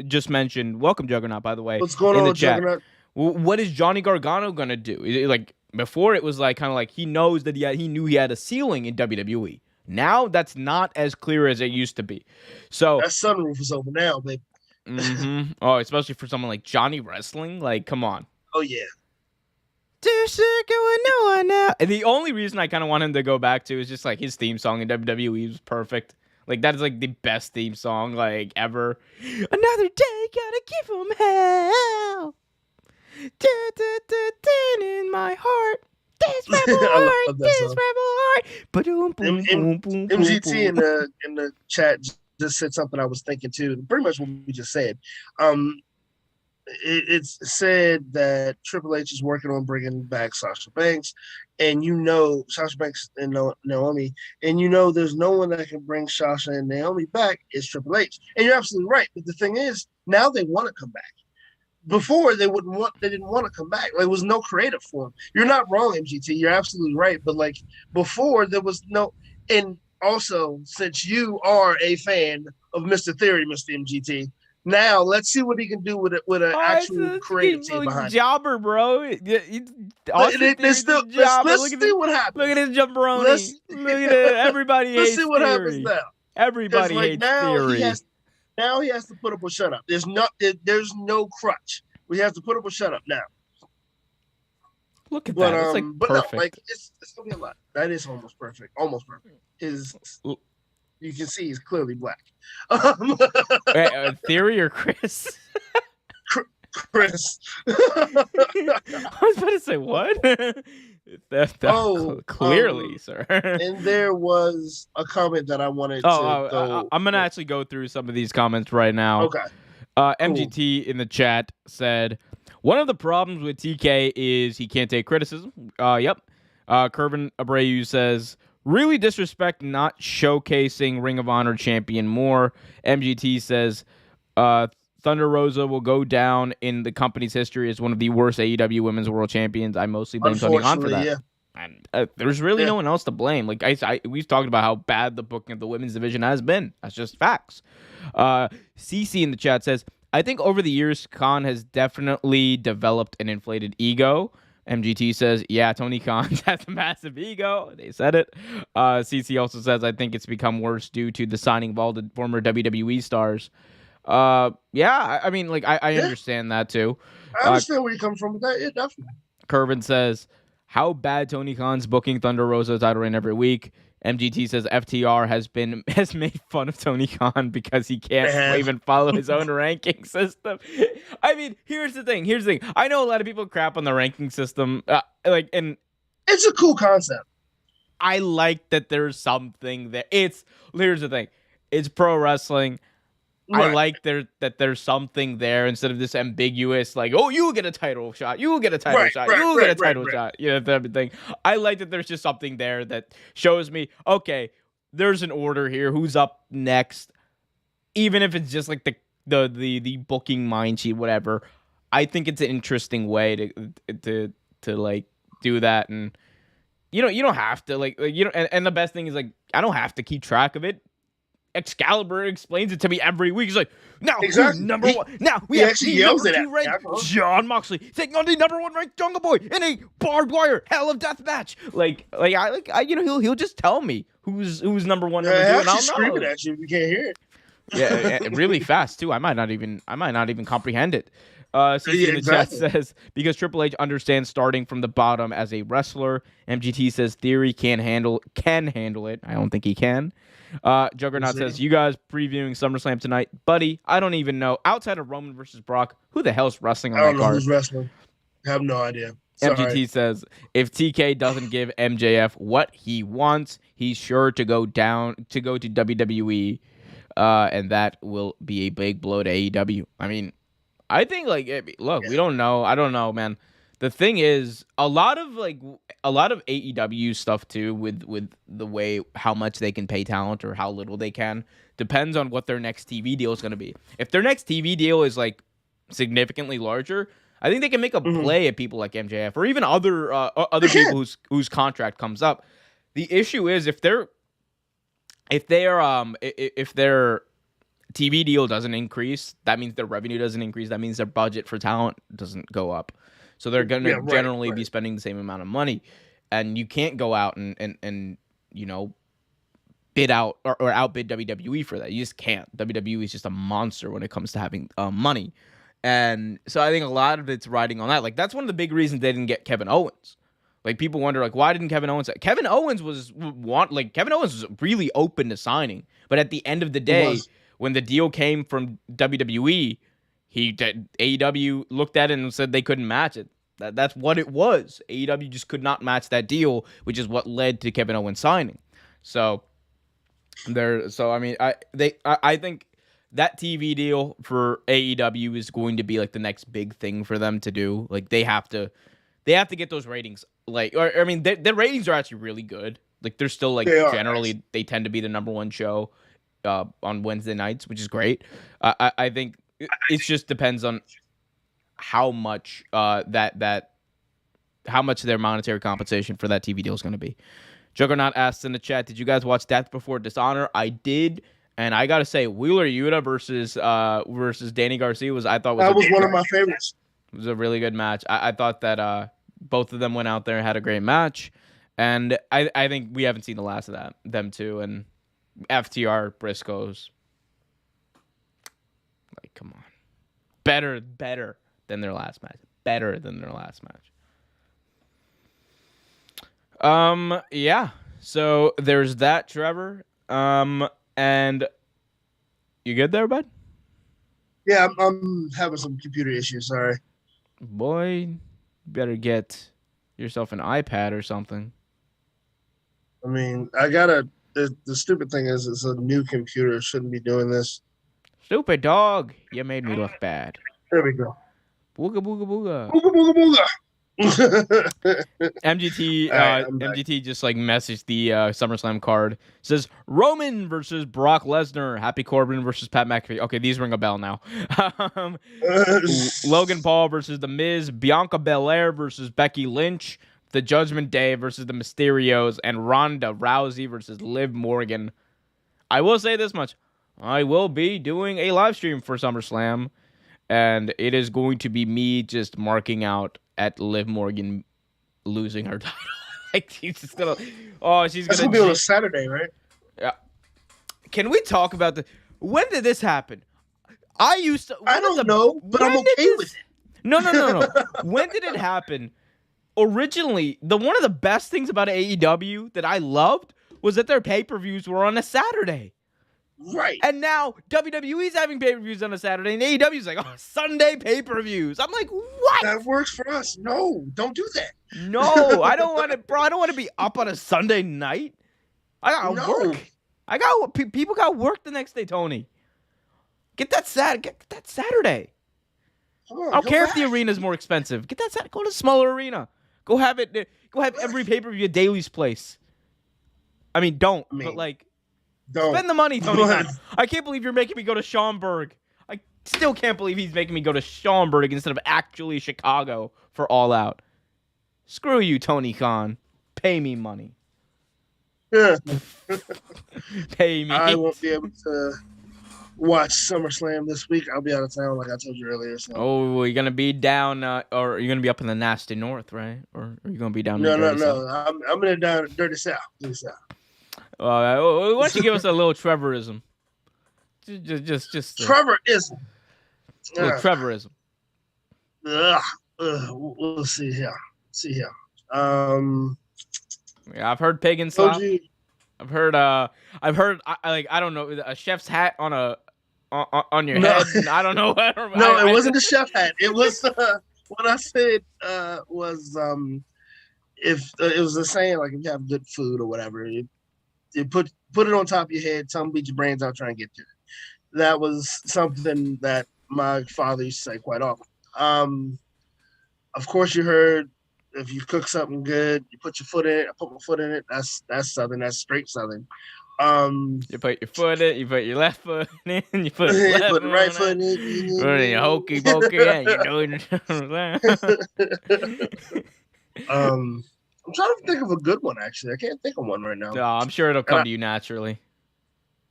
just mentioned? Welcome, Juggernaut, by the way. What's going on in the chat? Juggernaut? What is Johnny Gargano going to do? Like, before it was like kind of like he knows that he knew he had a ceiling in WWE. Now that's not as clear as it used to be. So that sunroof is over now, baby. Mm-hmm. Oh, especially for someone like Johnny Wrestling. Like, come on. Oh, yeah. Too sick going on now. And the only reason I kind of want him to go back to is just like his theme song in WWE was perfect. Like, that is like the best theme song like ever. Another day, gotta give him hell. In my heart. This rebel heart. This rebel heart. Boom, boom, boom, boom, MGT in the chat just said something I was thinking too. Pretty much what we just said. It's said that Triple H is working on bringing back Sasha Banks, and Sasha Banks and Naomi, and there's no one that can bring Sasha and Naomi back is Triple H. And you're absolutely right. But the thing is, now they want to come back. Before they didn't want to come back. Like, there was no creative for them. You're not wrong, MGT. You're absolutely right. But like before, there was no. And also, since you are a fan of Mr. Theory, Mr. MGT. Now let's see what he can do with an actual creative team behind jobber, bro. Let's see what happens. Look at his jumperoni. Look at it. Everybody hates see what Theory. happens now. Everybody hates Theory. Now he has to put up or shut up. There's no crutch. We have to put up or shut up now. Look at that. It's like but no, like perfect. it's gonna be a lot. That is almost perfect. Almost perfect. His you can see he's clearly black. Theory or Chris? Chris. I was about to say what? Clearly, sir. And there was a comment that I wanted to go. I'm gonna actually go through some of these comments right now. Okay. MGT in the chat said, one of the problems with TK is he can't take criticism. Yep. Kervin Abreu says, really disrespect not showcasing Ring of Honor champion more. MGT says, Thunder Rosa will go down in the company's history as one of the worst AEW Women's World Champions. I mostly blame Tony Khan for that. Yeah. And there's really no one else to blame. Like we've talked about how bad the booking of the women's division has been. That's just facts. CC in the chat says, I think over the years, Khan has definitely developed an inflated ego. MGT says, yeah, Tony Khan has a massive ego. They said it. CC also says, I think it's become worse due to the signing of all the former WWE stars. Yeah, I mean, like, I understand that too. I understand where you come from with that. Yeah, definitely. Kervin says, how bad Tony Khan's booking Thunder Rosa's title reign every week. MGT says FTR has made fun of Tony Khan because he can't even follow his own ranking system. I mean, here's the thing. I know a lot of people crap on the ranking system, and it's a cool concept. I like that there's something there. Here's the thing. It's pro wrestling. Right. I like that there's something there instead of this ambiguous, like, oh, you get a title shot, you get a title shot, you get a title shot, you know, that thing. I like that there's just something there that shows me, okay, there's an order here. Who's up next? Even if it's just like the booking mind sheet, whatever. I think it's an interesting way to like do that, and you don't have to like you know. And the best thing is like I don't have to keep track of it. Excalibur explains it to me every week. He's like, now who's number one? Now we have the number 2 ranked John Moxley taking on the number 1 ranked Jungle Boy in a barbed wire hell of death match. I you know he'll just tell me who's number 1, number 2, and I'll scream it at you if you can't hear it. Yeah, really fast too. I might not even comprehend it. CC in the chat says, because Triple H understands starting from the bottom as a wrestler. MGT says Theory can handle it. I don't think he can. Juggernaut says, you guys previewing SummerSlam tonight? Buddy, I don't even know. Outside of Roman versus Brock, who the hell's wrestling on that card? I don't know who's wrestling. I have no idea. Sorry. MGT says, if TK doesn't give MJF what he wants, he's sure to go to WWE, and that will be a big blow to AEW. I mean, I think, look, we don't know. I don't know, man. The thing is, a lot of AEW stuff too, with the way how much they can pay talent or how little they can, depends on what their next TV deal is going to be. If their next TV deal is like significantly larger, I think they can make a play at people like MJF or even other people whose contract comes up. The issue is if their TV deal doesn't increase, that means their revenue doesn't increase. That means their budget for talent doesn't go up. So they're going to generally be spending the same amount of money. And you can't go out and you know, bid out or outbid WWE for that. You just can't. WWE is just a monster when it comes to having money. And so I think a lot of it's riding on that. Like, that's one of the big reasons they didn't get Kevin Owens. Like, people wonder, like, why didn't Kevin Owens... Kevin Owens was really open to signing. But at the end of the day, when the deal came from WWE, AEW looked at it and said they couldn't match it. That's what it was. AEW just could not match that deal, which is what led to Kevin Owens signing. I think that TV deal for AEW is going to be like the next big thing for them to do. Like, they have to get those ratings. Their ratings are actually really good. Like, they're still generally they tend to be the number 1 show on Wednesday nights, which is great. I think it just depends on how much how much their monetary compensation for that TV deal is going to be. Juggernaut asks in the chat, did you guys watch Death Before Dishonor? I did, and I gotta say, Wheeler Yuta versus Danny Garcia was one of my favorites. It was a really good match. I thought that both of them went out there and had a great match, and I think we haven't seen the last of them too. And FTR Briscoes, like, come on, better than their last match. Better than their last match. Yeah. So there's that, Trevor. And you good there, bud? Yeah, I'm having some computer issues. Sorry. Boy, you better get yourself an iPad or something. I mean, I gotta. The stupid thing is, it's a new computer. Shouldn't be doing this. Stupid dog. You made me look bad. There we go. Booga booga booga. Booga booga booga. MGT All right, I'm back. MGT just like messaged the SummerSlam card. Says Roman versus Brock Lesnar, Happy Corbin versus Pat McAfee. Okay, these ring a bell now. Logan Paul versus The Miz, Bianca Belair versus Becky Lynch, The Judgment Day versus the Mysterios, and Ronda Rousey versus Liv Morgan. I will say this much. I will be doing a live stream for SummerSlam, and it is going to be me just marking out at Liv Morgan losing her title. Like she's just gonna, she's That's gonna gonna be on a Saturday, right? Yeah. Can we talk about when did this happen? I don't know, but I'm okay with it. No. When did it happen? Originally, one of the best things about AEW that I loved was that their pay-per-views were on a Saturday. Right. And now WWE's having pay-per-views on a Saturday, and AEW's like, Sunday pay-per-views. I'm like, what? That works for us. No, don't do that. No, I don't want to, bro. I don't want to be up on a Sunday night. I got work. People got work the next day, Tony. Get that Saturday. I don't care if the arena's more expensive. Get that Saturday. Go to a smaller arena. Go have every pay-per-view at Daly's place. I mean, don't. But like, don't spend the money, Tony Khan. I can't believe you're making me go to Schaumburg. I still can't believe he's making me go to Schaumburg instead of actually Chicago for All Out. Screw you, Tony Khan. Pay me money. Yeah. Pay me. I won't be able to watch SummerSlam this week. I'll be out of town, like I told you earlier. So. Oh, you're gonna be down, or you're gonna be up in the nasty north, right? Or are you gonna be down? No. South? I'm in the dirty south. Why don't you give us a little Trevorism? Just Trevorism. Trevorism. We'll see here. Yeah, I've heard pagan slap. I've heard I don't know, a chef's hat on your head. I don't know. It wasn't a chef hat. It was what I said was if it was the saying, like if you have good food or whatever, you put it on top of your head, tell them beat your brains out, try and get to it. That was something that my father used to say quite often. Of course, you heard if you cook something good, you put your foot in it. I put my foot in it. That's Southern. That's straight Southern. You put your foot in it. You put your left foot in. You put the right foot in it. Put in your hokey pokey. Yeah, you doing. I'm trying to think of a good one. Actually, I can't think of one right now. No, I'm sure it'll come to you naturally.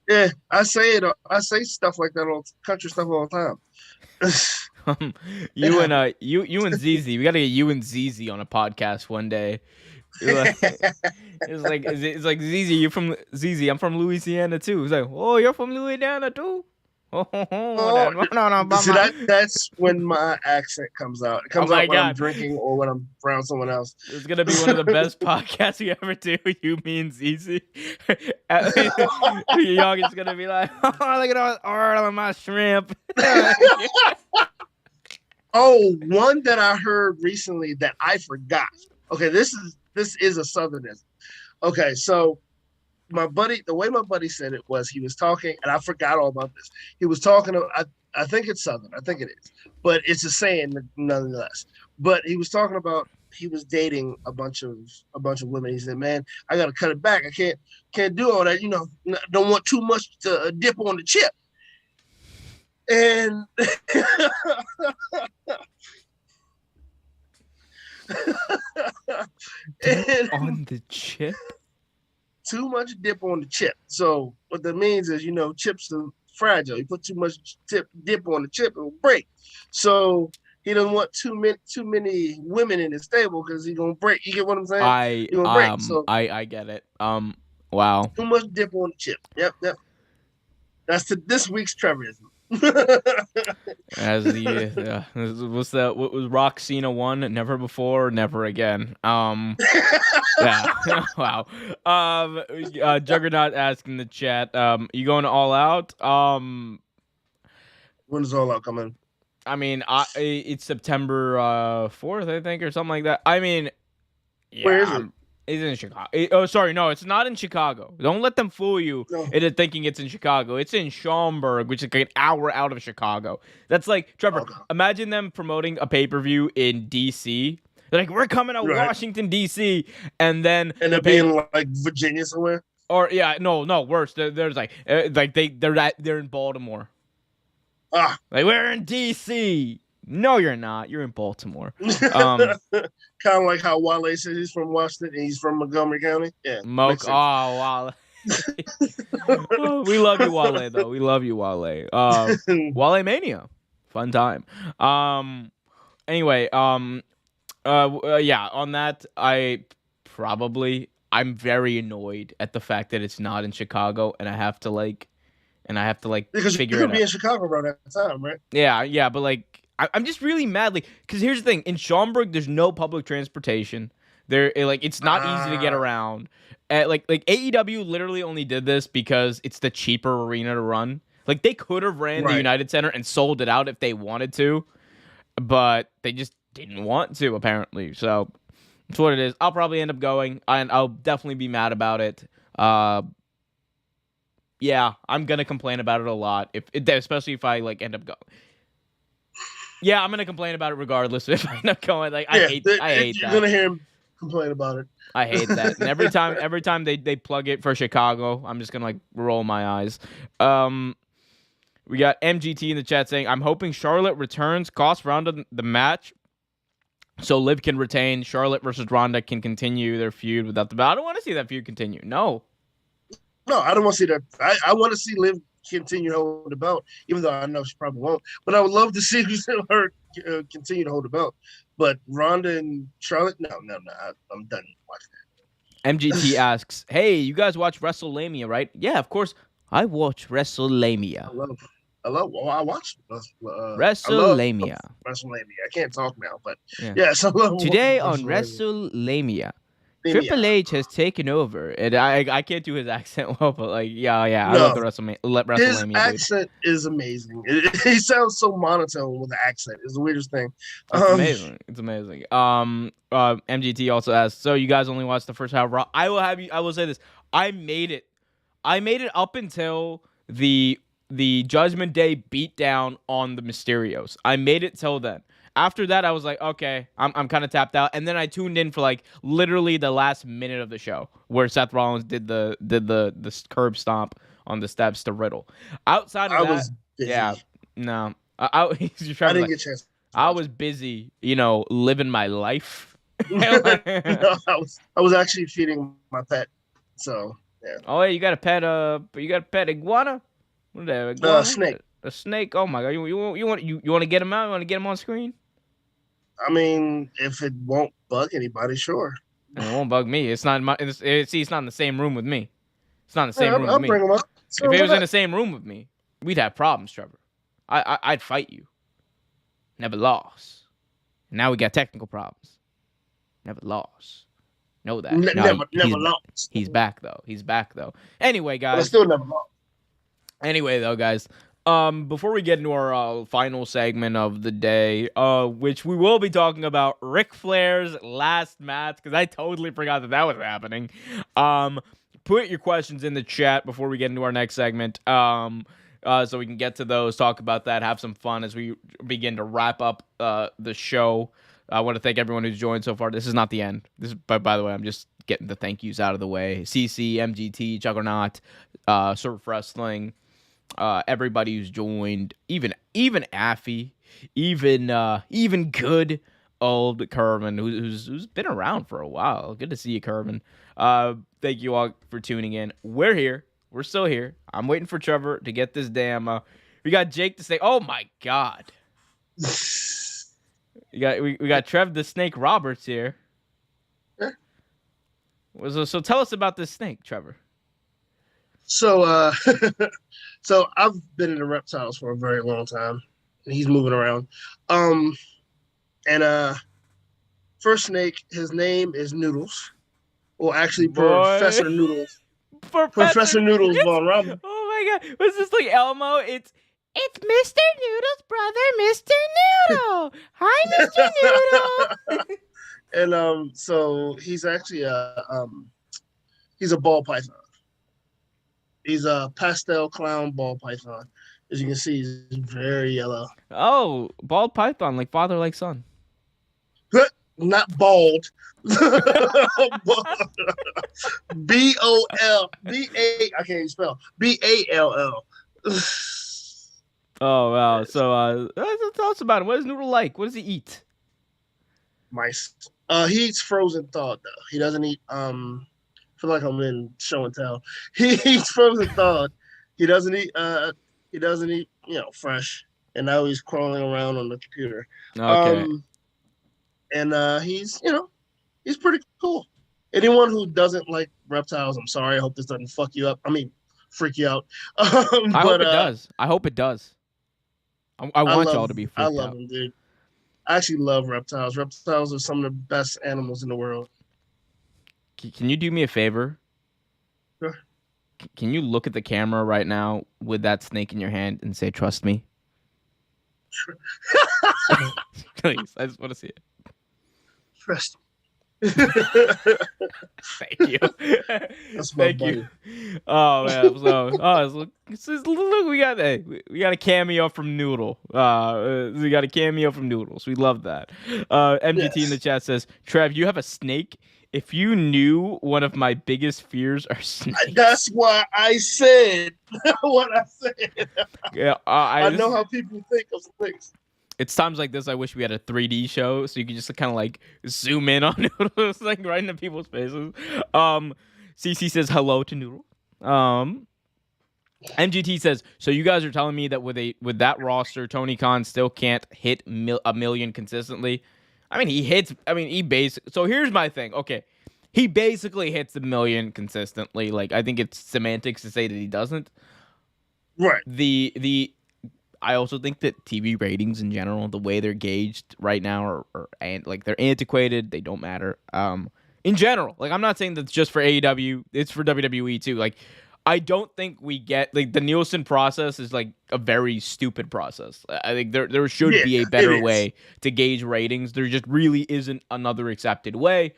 Yeah, I say it. I say stuff like that all country stuff all the time. You and ZZ, we gotta get you and ZZ on a podcast one day. It's like ZZ, you're from ZZ. I'm from Louisiana too. It's like, oh, you're from Louisiana too. That's when my accent comes out. It comes out when I'm drinking or when I'm around someone else. It's gonna be one of the best podcasts you ever do. You, me, and ZZ. Young is gonna be like, oh, look at all of my shrimp. Oh, one that I heard recently that I forgot. Okay, this is a Southernism. Okay, so the way my buddy said it was he was talking, and I forgot all about this. He was talking about, I think it's Southern, I think it is, but it's a saying nonetheless. But he was talking about he was dating a bunch of women. He said, "Man, I got to cut it back. I can't do all that. Don't want too much to dip on the chip." And on the chip. Too much dip on the chip. So what that means is, chips are fragile. You put too much dip on the chip, it will break. So he doesn't want too many women in his stable because he's gonna break. You get what I'm saying? I get it. Wow. Too much dip on the chip. Yep. That's this week's Trevorism. As the what's that? What was Rock Cena one? Never before, never again. Yeah. Wow. Juggernaut asking the chat. You going all out? When does All Out come in? I mean, it's September 4th, I think, or something like that. I mean, yeah, Where is it? It's in Chicago. Oh, sorry, no, it's not in Chicago. Don't let them fool you No. into thinking it's in Chicago. It's in Schaumburg, which is like an hour out of Chicago. That's like, Trevor, Okay. imagine them promoting a pay-per-view in D.C. They're like, we're coming to Right. Washington, D.C., and then And it being like Virginia somewhere. or yeah, no, worse. There's like they're in Baltimore. Ah, Like, we're in D.C. No, you're not. You're in Baltimore. kind of like how Wale says he's from Washington and he's from Montgomery County. Yeah, Oh, wow. Oh, we love you, Wale, though. We love you, Wale. Wale Mania. Fun time. Anyway, yeah, on that, I'm very annoyed at the fact that it's not in Chicago and I have to because figure you it could out. be in Chicago around that time, right? Yeah, but like I'm just really mad, like, because here's the thing: in Schaumburg, there's no public transportation. It's not easy to get around. Like AEW literally only did this because it's the cheaper arena to run. Like, they could have ran the Right. United Center and sold it out if they wanted to, but they just didn't want to, apparently. So that's what it is. I'll probably end up going, and I'll definitely be mad about it. Yeah, I'm gonna complain about it a lot, especially if I like end up going. Yeah, I'm gonna complain about it regardless if I end up going. Like, I hate you're that. gonna hear him complain about it. I hate that. And every time they plug it for Chicago, I'm just gonna like roll my eyes. We got MGT in the chat saying, "I'm hoping Charlotte returns, cost Ronda the match, so Liv can retain. Charlotte versus Ronda can continue their feud without the belt." I don't want to see that feud continue. No. No, I don't want to see that. I want to see Liv continue to hold the belt, even though I know she probably won't. But I would love to see her continue to hold the belt. But Ronda and Charlotte, no, I'm done watching that. MGT asks, "Hey, you guys watch WrestleMania, right?" Yeah, of course. I watch WrestleMania. I watched WrestleMania. I love WrestleMania. I can't talk now, but Yeah. yes, I love Today on WrestleMania. WrestleMania, Triple H has taken over, and I can't do his accent well, but like I love the WrestleMania. His Dude. accent is amazing. He sounds so monotone with the accent. It's the weirdest thing. It's amazing. It's amazing. MGT also asks, "So you guys only watched the first half of Raw?" I will say this. I made it up until the Judgment Day beatdown on the Mysterios. I made it till then. After that, I was like, okay, I'm kind of tapped out, and then I tuned in for like literally the last minute of the show where Seth Rollins did the curb stomp on the steps to Riddle. Outside of I that, was busy. yeah, no, I I didn't get a chance. I was busy, living my life. No, I was actually feeding my pet. So yeah. Oh, yeah, you got a pet iguana? What is that? Iguana? Snake. A snake? Oh my god! You want to get him out? You want to get him on screen? I mean, if it won't bug anybody, sure. And it won't bug me. It's not it's not in the same room with me. It's not in the same room I'll with me. bring him up. If it was in the same room with me, we'd have problems, Trevor. I'd fight you. Never lost. Now we got technical problems. Never lost. Know that. Never lost. He's back though. Anyway, But I guys. still never lost. Anyway, though, guys. Before we get into our final segment of the day, which we will be talking about Ric Flair's last match, because I totally forgot that was happening. Put your questions in the chat before we get into our next segment. So we can get to those, talk about that, have some fun as we begin to wrap up the show. I want to thank everyone who's joined so far. This is not the end. By the way, I'm just getting the thank yous out of the way. CC, MGT, Juggernaut, Surf Wrestling. Everybody who's joined, even Affy, even good old Kervin, who's been around for a while. Good to see you, Kervin. Thank you all for tuning in. We're here. We're still here. I'm waiting for Trevor to get this damn. We got Jake to say, "Oh my god." We got Trev the Snake Roberts here. So tell us about this snake, Trevor. So, so I've been in the reptiles for a very long time, and he's moving around. And first snake, his name is Noodles. Well, actually, Boy. Professor Noodles. Professor. Professor Noodles It's, Von Rum. oh my god. Was this like Elmo? It's Mr. Noodle's brother, Mr. Noodle. Hi, Mr. Noodle. And so he's actually he's a ball python. He's a pastel clown ball python. As you can see, he's very yellow. Oh, bald python, like father, like son. Not bald. B-O-L-B-A. I can't even spell. B-A-L-L. Oh wow. So tell us about him. What is Noodle like? What does he eat? Mice. He eats frozen thawed though. He doesn't eat I feel like I'm in show and tell. He eats frozen thawed. He doesn't eat fresh. And now he's crawling around on the computer. Okay. And he's he's pretty cool. Anyone who doesn't like reptiles, I'm sorry. I hope this doesn't fuck you up. I mean, freak you out. I hope it does. I hope it does. I want y'all to be freaked out. I love them, dude. I actually love reptiles. Reptiles are some of the best animals in the world. Can you do me a favor? Sure. Can you look at the camera right now with that snake in your hand and say, "Trust me"? Sure. Please, I just want to see it. Trust me. Thank you. That's my Thank buddy. you. Oh man. Look, we got a cameo from Noodle. We got a cameo from Noodles. We love that. MGT in the chat says, Trev, you have a snake. If you knew, one of my biggest fears are snakes. That's why I said what I said. Yeah, I know how people think of snakes. It's times like this I wish we had a 3D show so you could just kind of like zoom in on Noodles, like right into people's faces. CC says hello to Noodle. MGT says, so you guys are telling me that with that roster, Tony Khan still can't hit a million consistently? I mean, so here's my thing. Okay, he basically hits a million consistently. Like, I think it's semantics to say that he doesn't. Right. I also think that TV ratings in general, the way they're gauged right now, and like they're antiquated. They don't matter. In general, like I'm not saying that's just for AEW. It's for WWE too. Like, I don't think we get like the Nielsen process is like a very stupid process. I think there should be a better way to gauge ratings. There just really isn't another accepted way.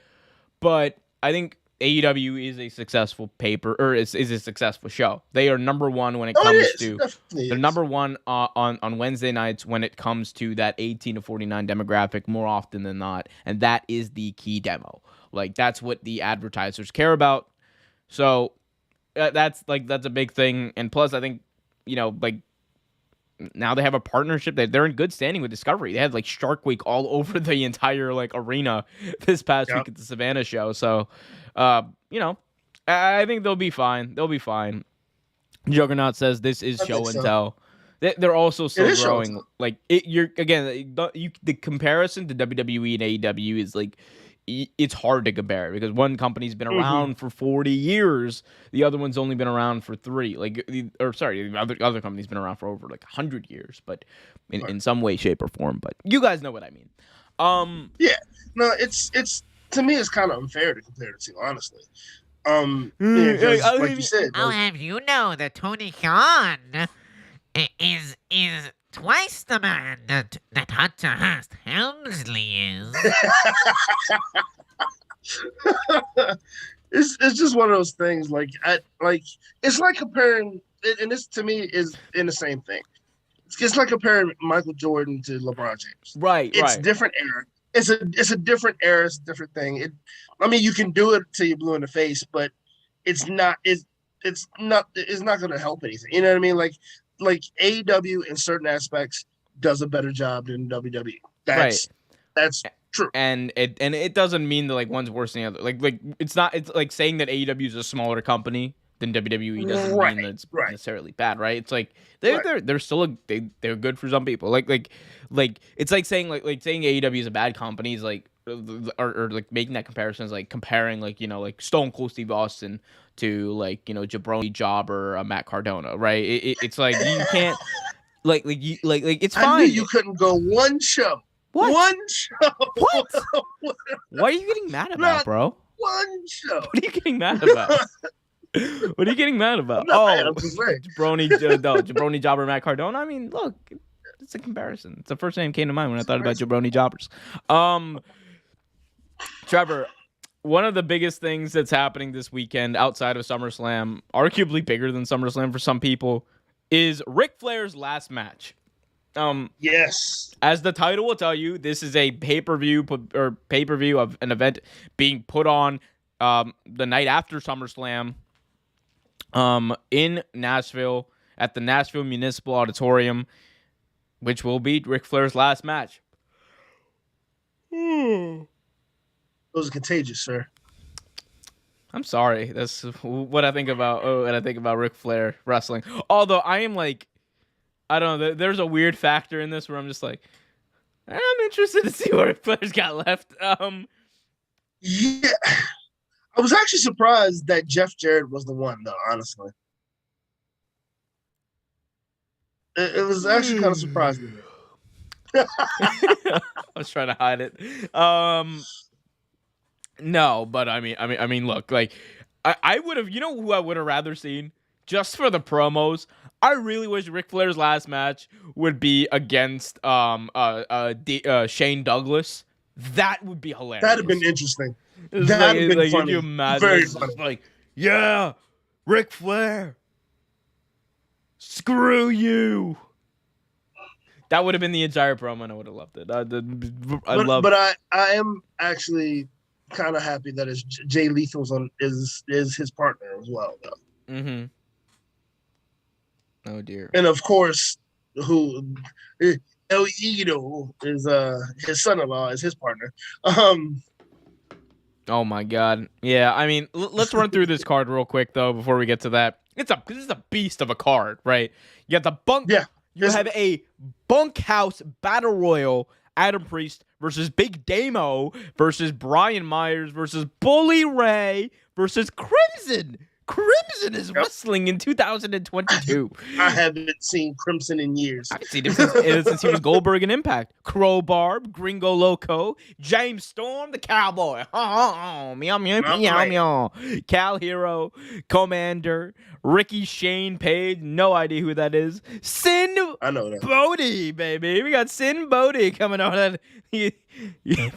But I think AEW is a successful is a successful show. They are number one when it comes to they're number one on Wednesday nights when it comes to that 18 to 49 demographic more often than not, and that is the key demo. Like that's what the advertisers care about. So that's a big thing. And plus, I think like now they have a partnership that they're in good standing with Discovery. They had like Shark Week all over the entire like arena this past week at the Savannah show. So. I think they'll be fine. They'll be fine. Juggernaut says this is show and tell. They're also still growing. Like the comparison to WWE and AEW is like it's hard to compare because one company's been around for 40 years, the other one's only been around for 3. The other company's been around for over like 100 years, but in some way, shape, or form. But you guys know what I mean. Yeah, no, it's to me, it's kind of unfair to compare the two, honestly. Like you said, I'll have you know that Tony Khan is twice the man that Hunter Hearst Helmsley is. It's just one of those things. It's like comparing, and this to me is in the same thing. It's like comparing Michael Jordan to LeBron James. Right. It's different era. It's a different era. It's a different thing. You can do it till you're blue in the face, but it's not going to help anything. You know what I mean? Like AEW in certain aspects does a better job than WWE. That's true. And it doesn't mean that like one's worse than the other. Like it's like saying that AEW is a smaller company than WWE doesn't mean that it's necessarily bad, right? It's like they're still they're good for some people. Like it's like saying like saying AEW is a bad company is like or like making that comparison is like comparing like like Stone Cold Steve Austin to like Jabroni Job or Matt Cardona, right? It's like you can't. It's I knew fine. you couldn't go one show. What? One show. What? What are you getting mad about, Not bro? one show. What are you getting mad about? What are you getting mad about? I'm not mad, I'm just saying. Jabroni Jobber Matt Cardona. I mean, look, it's a comparison. It's the first name that came to mind when I thought about Jabroni Jobbers. Trevor, one of the biggest things that's happening this weekend outside of SummerSlam, arguably bigger than SummerSlam for some people, is Ric Flair's last match. Yes. As the title will tell you, this is a pay-per-view of an event being put on the night after SummerSlam in Nashville at the Nashville Municipal Auditorium, which will be Ric Flair's last match. Those are contagious, sir. I'm sorry. That's what I think about. When I think about Ric Flair wrestling. Although I am like, I don't know. There's a weird factor in this where I'm just like, I'm interested to see what Ric Flair's got left. Yeah, I was actually surprised that Jeff Jarrett was the one, though. Honestly, it was actually kind of surprising. I was trying to hide it. No, but I mean, look, like, I would have, you know, who I would have rather seen just for the promos. I really wish Ric Flair's last match would be against Shane Douglas. That would be hilarious. That'd have been interesting. That'd have been funny. Could you imagine? Very It's funny. like, yeah, Ric Flair, screw you. That would have been the entire promo, and I would have loved it. But I am actually kind of happy that it's Jay Lethal's is his partner as well, though. Mm-hmm. Oh dear. And of course, who El Ido is his son-in-law is his partner. Oh my god. Yeah, I mean, let's run through this card real quick though before we get to that. This is a beast of a card, right? You got the bunk. Yeah. You have a bunkhouse battle royal. Adam Priest versus Big Damo versus Brian Myers versus Bully Ray versus Crimson. Crimson is wrestling in 2022. I haven't seen Crimson in years. I haven't seen him since he was Goldberg in Impact. Crowbar, Gringo Loco, James Storm, the Cowboy. Meow, meow, meow, meow. Cal Hero, Commander, Ricky Shane Page. No idea who that is. Sin I know that. Bodhi, baby. We got Sin Bodhi coming out.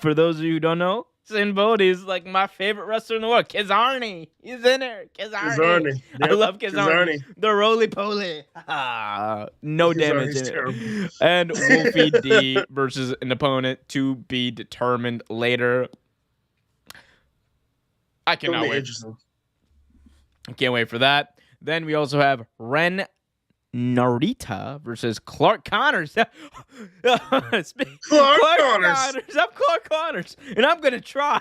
For those of you who don't know, Sin Bodhi is like my favorite wrestler in the world. Kizarny. He's in there. Kizarny. Yep. I love Kizarny. The roly-poly. No damage in it. Terrible. And Wolfie D versus an opponent to be determined later. I cannot wait. Interesting. I can't wait for that. Then we also have Ren Narita versus Clark Connors. Clark Connors. I'm Clark Connors, and I'm gonna try.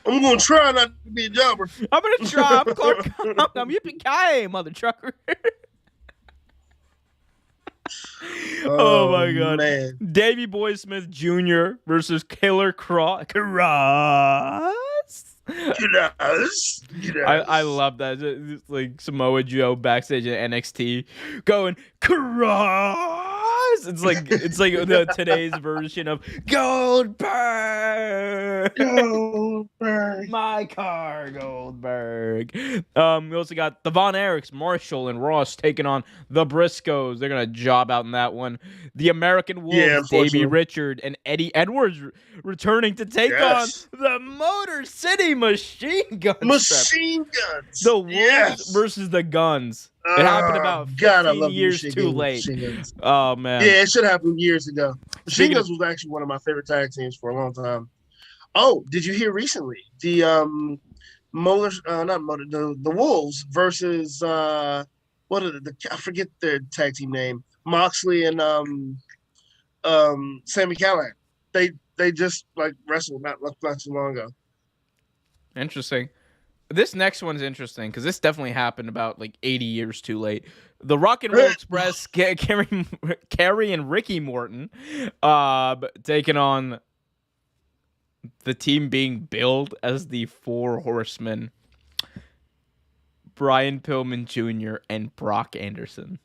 I'm gonna try not to be a jobber. I'm gonna try. I'm Clark Connors. I'm yippee-ki-yay, mother trucker. Oh my god, man. Davey Boy Smith Jr. versus Killer Cross. Yes. I love that. It's like Samoa Joe backstage at NXT going cross. It's like today's version of Goldberg. Goldberg. My car, Goldberg. We also got the Von Erichs, Marshall, and Ross taking on the Briscoes. They're gonna job out in that one. The American Wolves, Davey Richard and Eddie Edwards returning to take on the Motor City Machine Guns. Machine Guns. The Wolves versus the Guns. It happened about 15 years too late. Oh man. Yeah, it should have happened years ago. Machine Guns was actually one of my favorite tag teams for a long time. Oh, did you hear recently the the Wolves versus what are I forget their tag team name. Moxley and Sami Callihan. They just like wrestled not too long ago. Interesting. This next one's interesting because this definitely happened about like 80 years too late. The Rock and Roll Express, Kerry and Ricky Morton, taking on the team being billed as the Four Horsemen, Brian Pillman Jr. and Brock Anderson.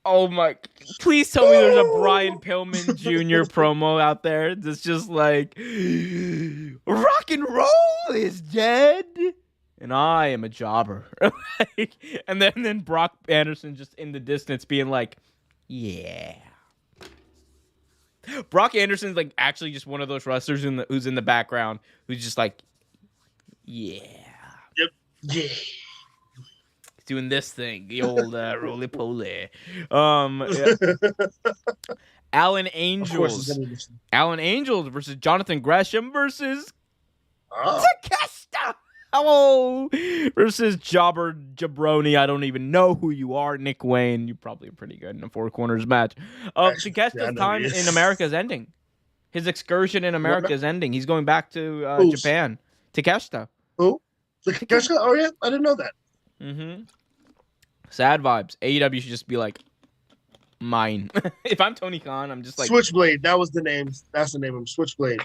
Oh my! Please tell me there's a Brian Pillman Jr. promo out there that's just like, rock and roll is dead, and I am a jobber. Like, and then Brock Anderson just in the distance being like, yeah. Brock Anderson's like actually just one of those wrestlers who's in the background who's just like, yeah. Yep. Yeah. Doing this thing, the old roly poly. Yeah. Alan Of course, it's Angels. gonna be this. Alan Angels versus Jonathan Gresham versus Oh, Takeshita. Hello. Versus Jobber Jabroni. I don't even know who you are, Nick Wayne. You're probably pretty good in a Four Corners match. Actually, yeah, I Takeshita's know time he is. in America is ending. His excursion in America is ending. He's going back to Who's? Japan. Takeshita. who? The Keshka? Oh yeah, I didn't know that. Mm-hmm. Sad vibes. AEW should just be like, mine. If I'm Tony Khan, I'm just like, Switchblade. That was the name. That's the name of him. Switchblade.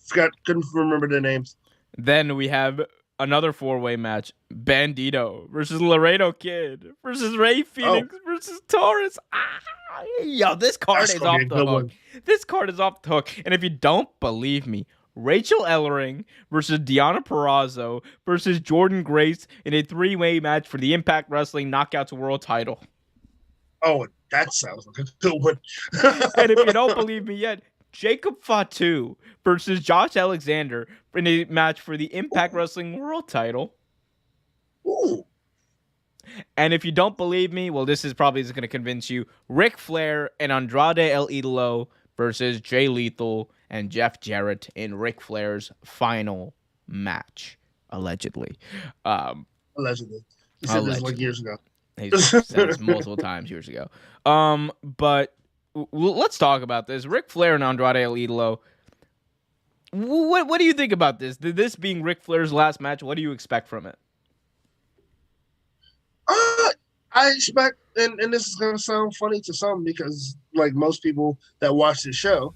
Couldn't remember the names. Then we have another four-way match. Bandito versus Laredo Kid versus Ray Phoenix versus Taurus. Yo, this card That's is gonna off be a the good hook. one. This card is off the hook. And if you don't believe me, Rachel Ellering versus Deonna Purrazzo versus Jordan Grace in a three-way match for the Impact Wrestling Knockouts World title. Oh, that sounds like a good one. And if you don't believe me yet, Jacob Fatu versus Josh Alexander in a match for the Impact Wrestling World title. Ooh. And if you don't believe me, well, this is probably just going to convince you. Ric Flair and Andrade El Idolo versus Jay Lethal and Jeff Jarrett in Ric Flair's final match, allegedly. Allegedly. He said this like years ago. He's said this multiple times years ago. But let's talk about this. Ric Flair and Andrade El Idolo. What do you think about this? This being Ric Flair's last match, what do you expect from it? I expect, and this is going to sound funny to some because, like, most people that watch the show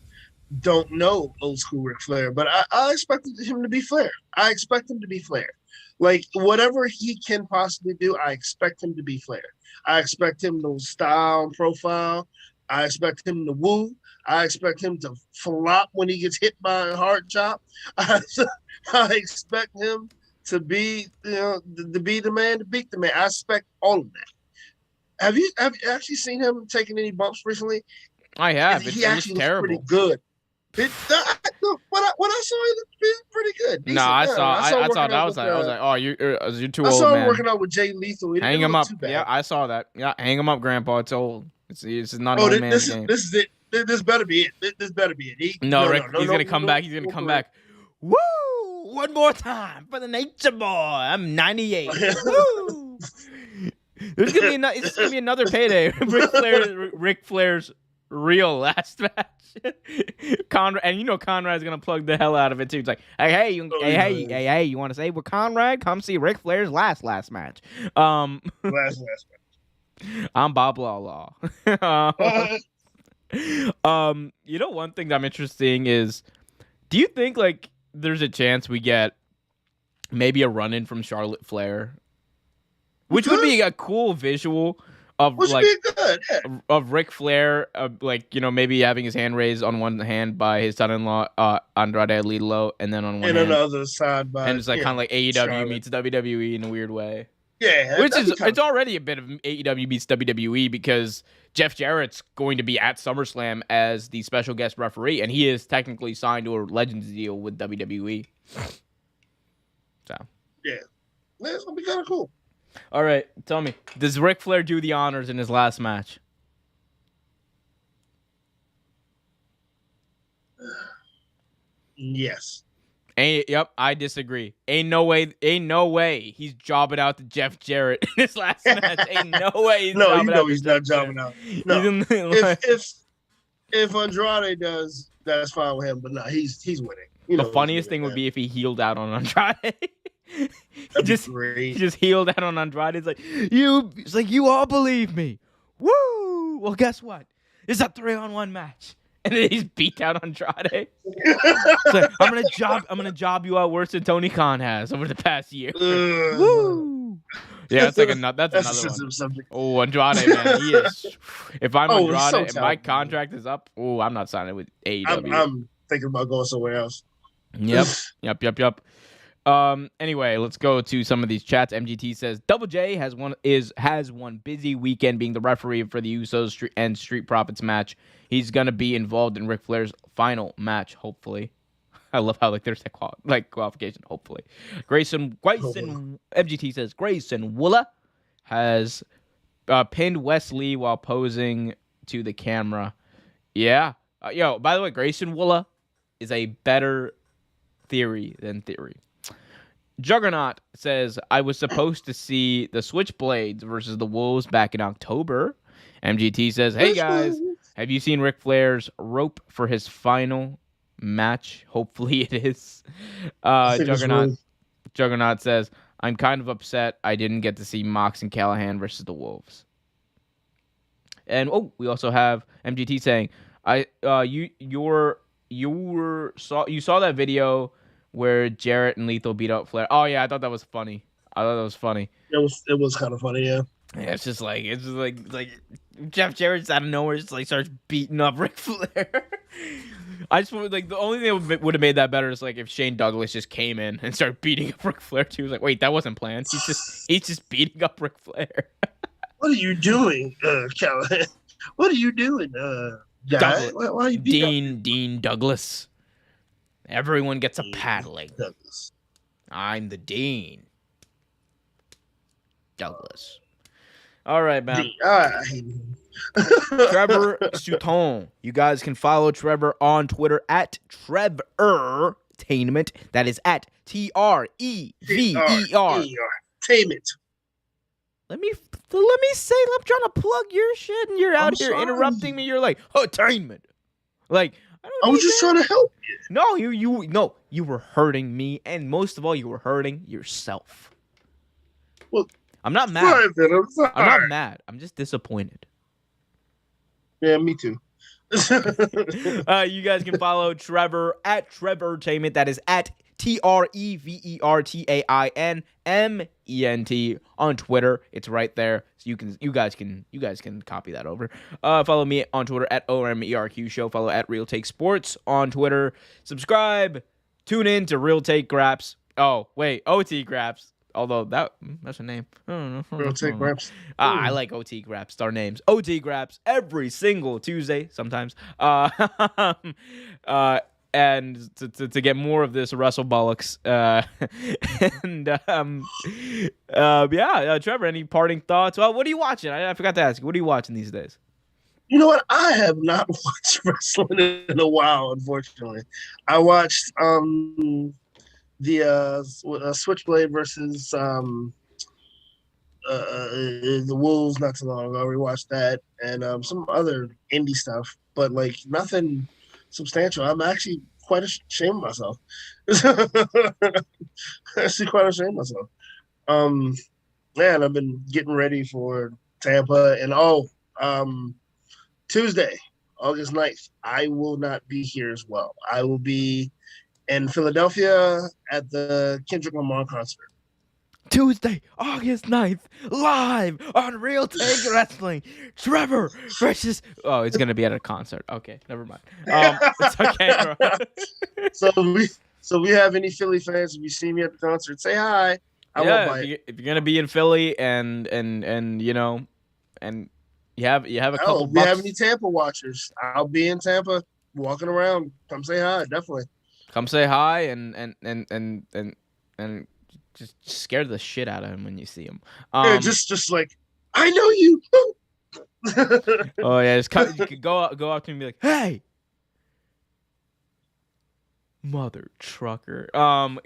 don't know old school Ric Flair, but I expect him to be Flair. I expect him to be Flair. Like, whatever he can possibly do, I expect him to be Flair. I expect him to style and profile. I expect him to woo. I expect him to flop when he gets hit by a hard chop. I expect him to be, to be the man, to beat the man. I expect all of that. Have you actually seen him taking any bumps recently? I have. He It's actually looks terrible. pretty good. When I saw him, he was pretty good. No, Decent. I saw him that. I working was out like, with, oh, you're too I old, saw him man. working out with Jay Lethal. He Hang didn't him look up. too bad. Yeah, I saw that. Yeah, hang him up, Grandpa. It's old. It's not an old man's game. This is it. This better be it. This better be it. Rick, he's gonna come back. He's gonna come back. Woo! One more time for the Nature Boy. I'm 98. Woo! It's gonna be another payday. Ric Flair's real last match. Conrad, and Conrad's gonna plug the hell out of it too. It's like, hey, you want to say with Conrad? Come see Ric Flair's last match. Last match. I'm Bob Law. One thing that I'm interesting is, do you think like there's a chance we get maybe a run in from Charlotte Flair, which would be a cool visual of of Ric Flair, maybe having his hand raised on one hand by his son-in-law Andrade El Idolo, and then on one hand, another side by, and it's like kind of like AEW Charlotte. meets WWE in a weird way. Yeah, Which is, it's already a bit of AEW meets WWE because Jeff Jarrett's going to be at SummerSlam as the special guest referee, and he is technically signed to a Legends deal with WWE. So. Yeah. It's going to be kind of cool. All right, tell me, does Ric Flair do the honors in his last match? Yes. Yep, I disagree. Ain't no way he's jobbing out to Jeff Jarrett in his last match. Ain't no way he's not jobbing out. No. If Andrade does, that's fine with him, but no, he's winning. The funniest thing would be if he healed out on Andrade. he just healed out on Andrade. It's like you all believe me. Woo! Well, guess what? It's a 3-on-1 match. And then he's beat out Andrade. Like, I'm gonna job you out worse than Tony Khan has over the past year. Woo! Yeah, that's like another. That's That's a another one. sensitive subject. Oh, Andrade, man, he is. If I'm Oh, he's so Andrade and my talented. contract is up, oh, I'm not signing with AEW. I'm thinking about going somewhere else. Yep. Anyway, let's go to some of these chats. MGT says Double J has one busy weekend being the referee for the Usos and Street Profits match. He's gonna be involved in Ric Flair's final match, hopefully. I love how there's that qualification. Hopefully, Grayson MGT says Grayson Woola has pinned Wesley while posing to the camera. Yeah, by the way, Grayson Woola is a better theory than theory. Juggernaut says, I was supposed to see the Switchblades versus the Wolves back in October. MGT says, hey guys, have you seen Ric Flair's rope for his final match? Hopefully it is. Juggernaut says, I'm kind of upset I didn't get to see Mox and Callahan versus the Wolves. And we also have MGT saying, you saw that video where Jarrett and Lethal beat up Flair. Oh yeah, I thought that was funny. It was kind of funny, yeah. Yeah, it's just like Jeff Jarrett just out of nowhere just like starts beating up Ric Flair. I just like the only thing that would have made that better is like if Shane Douglas just came in and started beating up Ric Flair too. He was like, wait, that wasn't planned. He's just beating up Ric Flair. What are you doing, Callahan? What are you doing, guy? Why are you Dean Douglas? Everyone gets a paddling. Douglas. I'm the Dean. Douglas. All right, man. Trevor Sutton. You guys can follow Trevor on Twitter at TrevorTainment. That is at TREVER. Tainment. Let me say, I'm trying to plug your shit, and you're out here interrupting me. You're like, attainment. Like, I was just trying to help you. No, you were hurting me, and most of all, you were hurting yourself. Well, I'm not mad. I'm sorry. I'm not mad. I'm just disappointed. Yeah, me too. You guys can follow Trevor at TrevorTainment. That is at TreverTainment on Twitter. It's right there, so you guys can copy that over. Follow me on Twitter at OMERQ Show. Follow at Real Take Sports on Twitter. Subscribe. Tune in to Real Take Graps. Oh wait, OT Graps. Although that's a name. I don't know. Real Take Graps. I like OT Graps. Our names. OT Graps every single Tuesday. Sometimes. And to get more of this Russell Bollocks. Trevor, any parting thoughts? Well, what are you watching? I forgot to ask you. What are you watching these days? You know what? I have not watched wrestling in a while, unfortunately. I watched the Switchblade versus the Wolves not too long ago. I rewatched that and some other indie stuff, but like nothing substantial. I'm actually quite ashamed of myself. Actually, quite ashamed of myself. Man, I've been getting ready for Tampa, and Tuesday, August 9th, I will not be here as well. I will be in Philadelphia at the Kendrick Lamar concert. Tuesday, August 9th, live on Real Take Wrestling. Trevor versus... Oh, it's going to be at a concert. Okay, never mind. It's okay, bro. So we have any Philly fans, if you see me at the concert, say hi. I won't buy it. If you're going to be in Philly and you know, and you have a couple if we have any Tampa watchers, I'll be in Tampa walking around. Come say hi, definitely. Come say hi and just scare the shit out of him when you see him. Yeah, just like, I know you. Oh yeah, just you could go up to him and be like, "Hey, mother trucker." And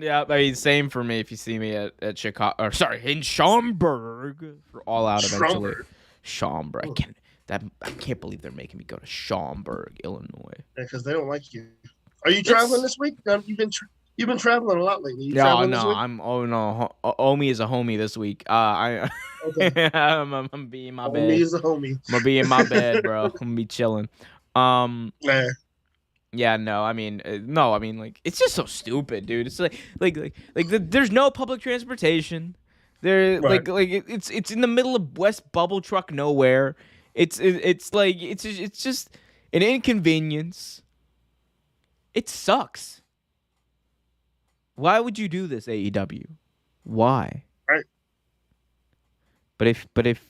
I mean, same for me if you see me at Chicago, or sorry, in Schaumburg for All Out eventually. Schaumburg. I can't believe they're making me go to Schaumburg, Illinois. Yeah, because they don't like you. Are you traveling this week? You've been traveling a lot lately. Omi is a homie this week. I'm be in my bed. Omi is a homie. I'm gonna be in my bed, bro. I'm gonna be chilling. Yeah. Yeah, no, I mean, no, I mean, like, it's just so stupid, dude. It's there's no public transportation. There, Right. it's in the middle of West Bubble Truck nowhere. It's just an inconvenience. It sucks. Why would you do this, AEW? Why? Right. But if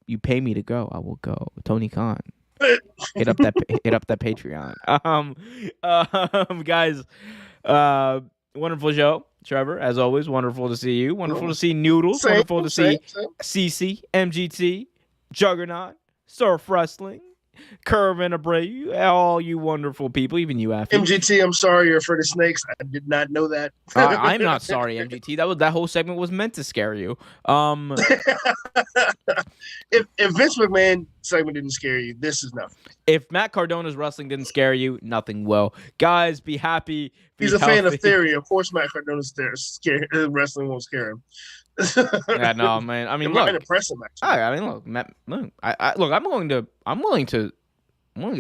you pay me to go, I will go. Tony Khan. Hit up that Patreon. Guys, wonderful show, Trevor. As always, wonderful to see you. Wonderful to see Noodles. Same, Wonderful to see same. CC, MGT, Juggernaut, Surf Wrestling, Curve and Abreu, all you wonderful people, even you, Affy. MGT, I'm sorry you're afraid of snakes. I did not know that. I'm not sorry, MGT. That whole segment was meant to scare you. If Vince McMahon segment didn't scare you, this is nothing. If Matt Cardona's wrestling didn't scare you, nothing will. Guys, be happy. He's a fan of theory. Of course, Matt Cardona's wrestling won't scare him. Yeah, no, man. I mean, It look. might impress him, actually. I mean, look, Matt. Look, I'm willing to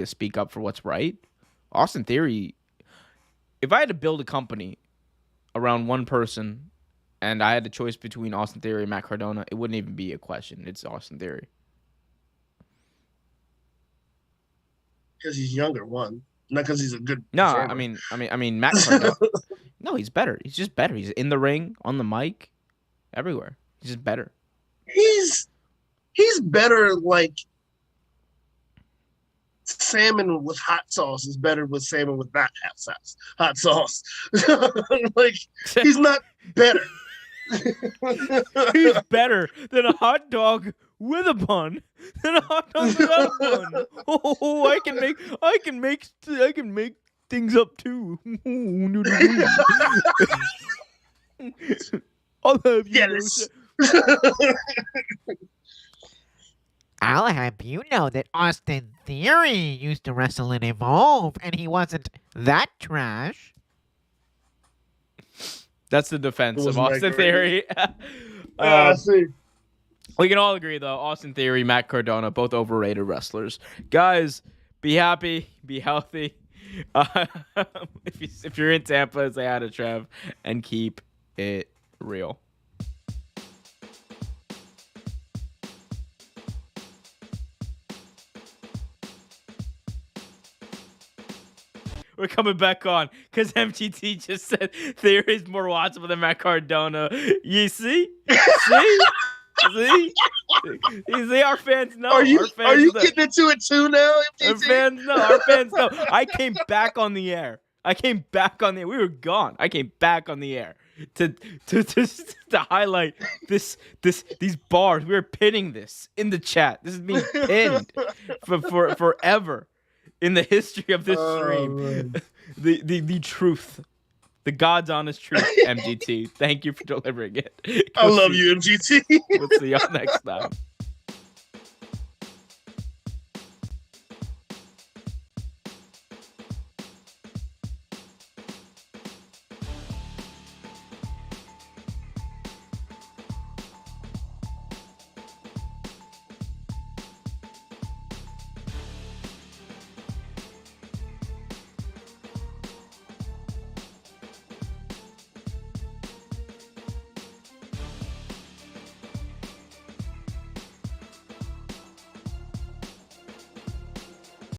speak up for what's right. Austin Theory. If I had to build a company around one person, and I had the choice between Austin Theory and Matt Cardona, it wouldn't even be a question. It's Austin Theory. Because he's younger, one. Not because he's a good. No, performer. I mean, Matt Cardona. No, he's better. He's just better. He's in the ring, on the mic, everywhere. He's just better. He's better. Like salmon with hot sauce is better with salmon with not hot sauce. Like he's not better. He's better than a hot dog with a bun. Than a hot dog without a bun. Oh, I can make things up too. I'll have you know Yes. I'll have you know that Austin Theory used to wrestle in Evolve, and he wasn't that trash. That's the defense of Wasn't that Austin great? Theory. I see. We can all agree, though, Austin Theory, Matt Cardona, both overrated wrestlers. Guys, be happy, be healthy. If you're in Tampa, say hi to Trev, and keep it real. We're coming back on because MGT just said Theory is more watchable than Matt Cardona. You see? See? See? You see, our fans know. Are you Our fans know. getting into it too now, Our MGT? fans know. Our fans know. I came back on the air. We were gone. I came back on the air to highlight these bars. We were pinning this in the chat. This is being pinned for forever in the history of this stream. Man. The truth. The God's honest truth, MGT. Thank you for delivering it. I love you, MGT. We'll see y'all next time.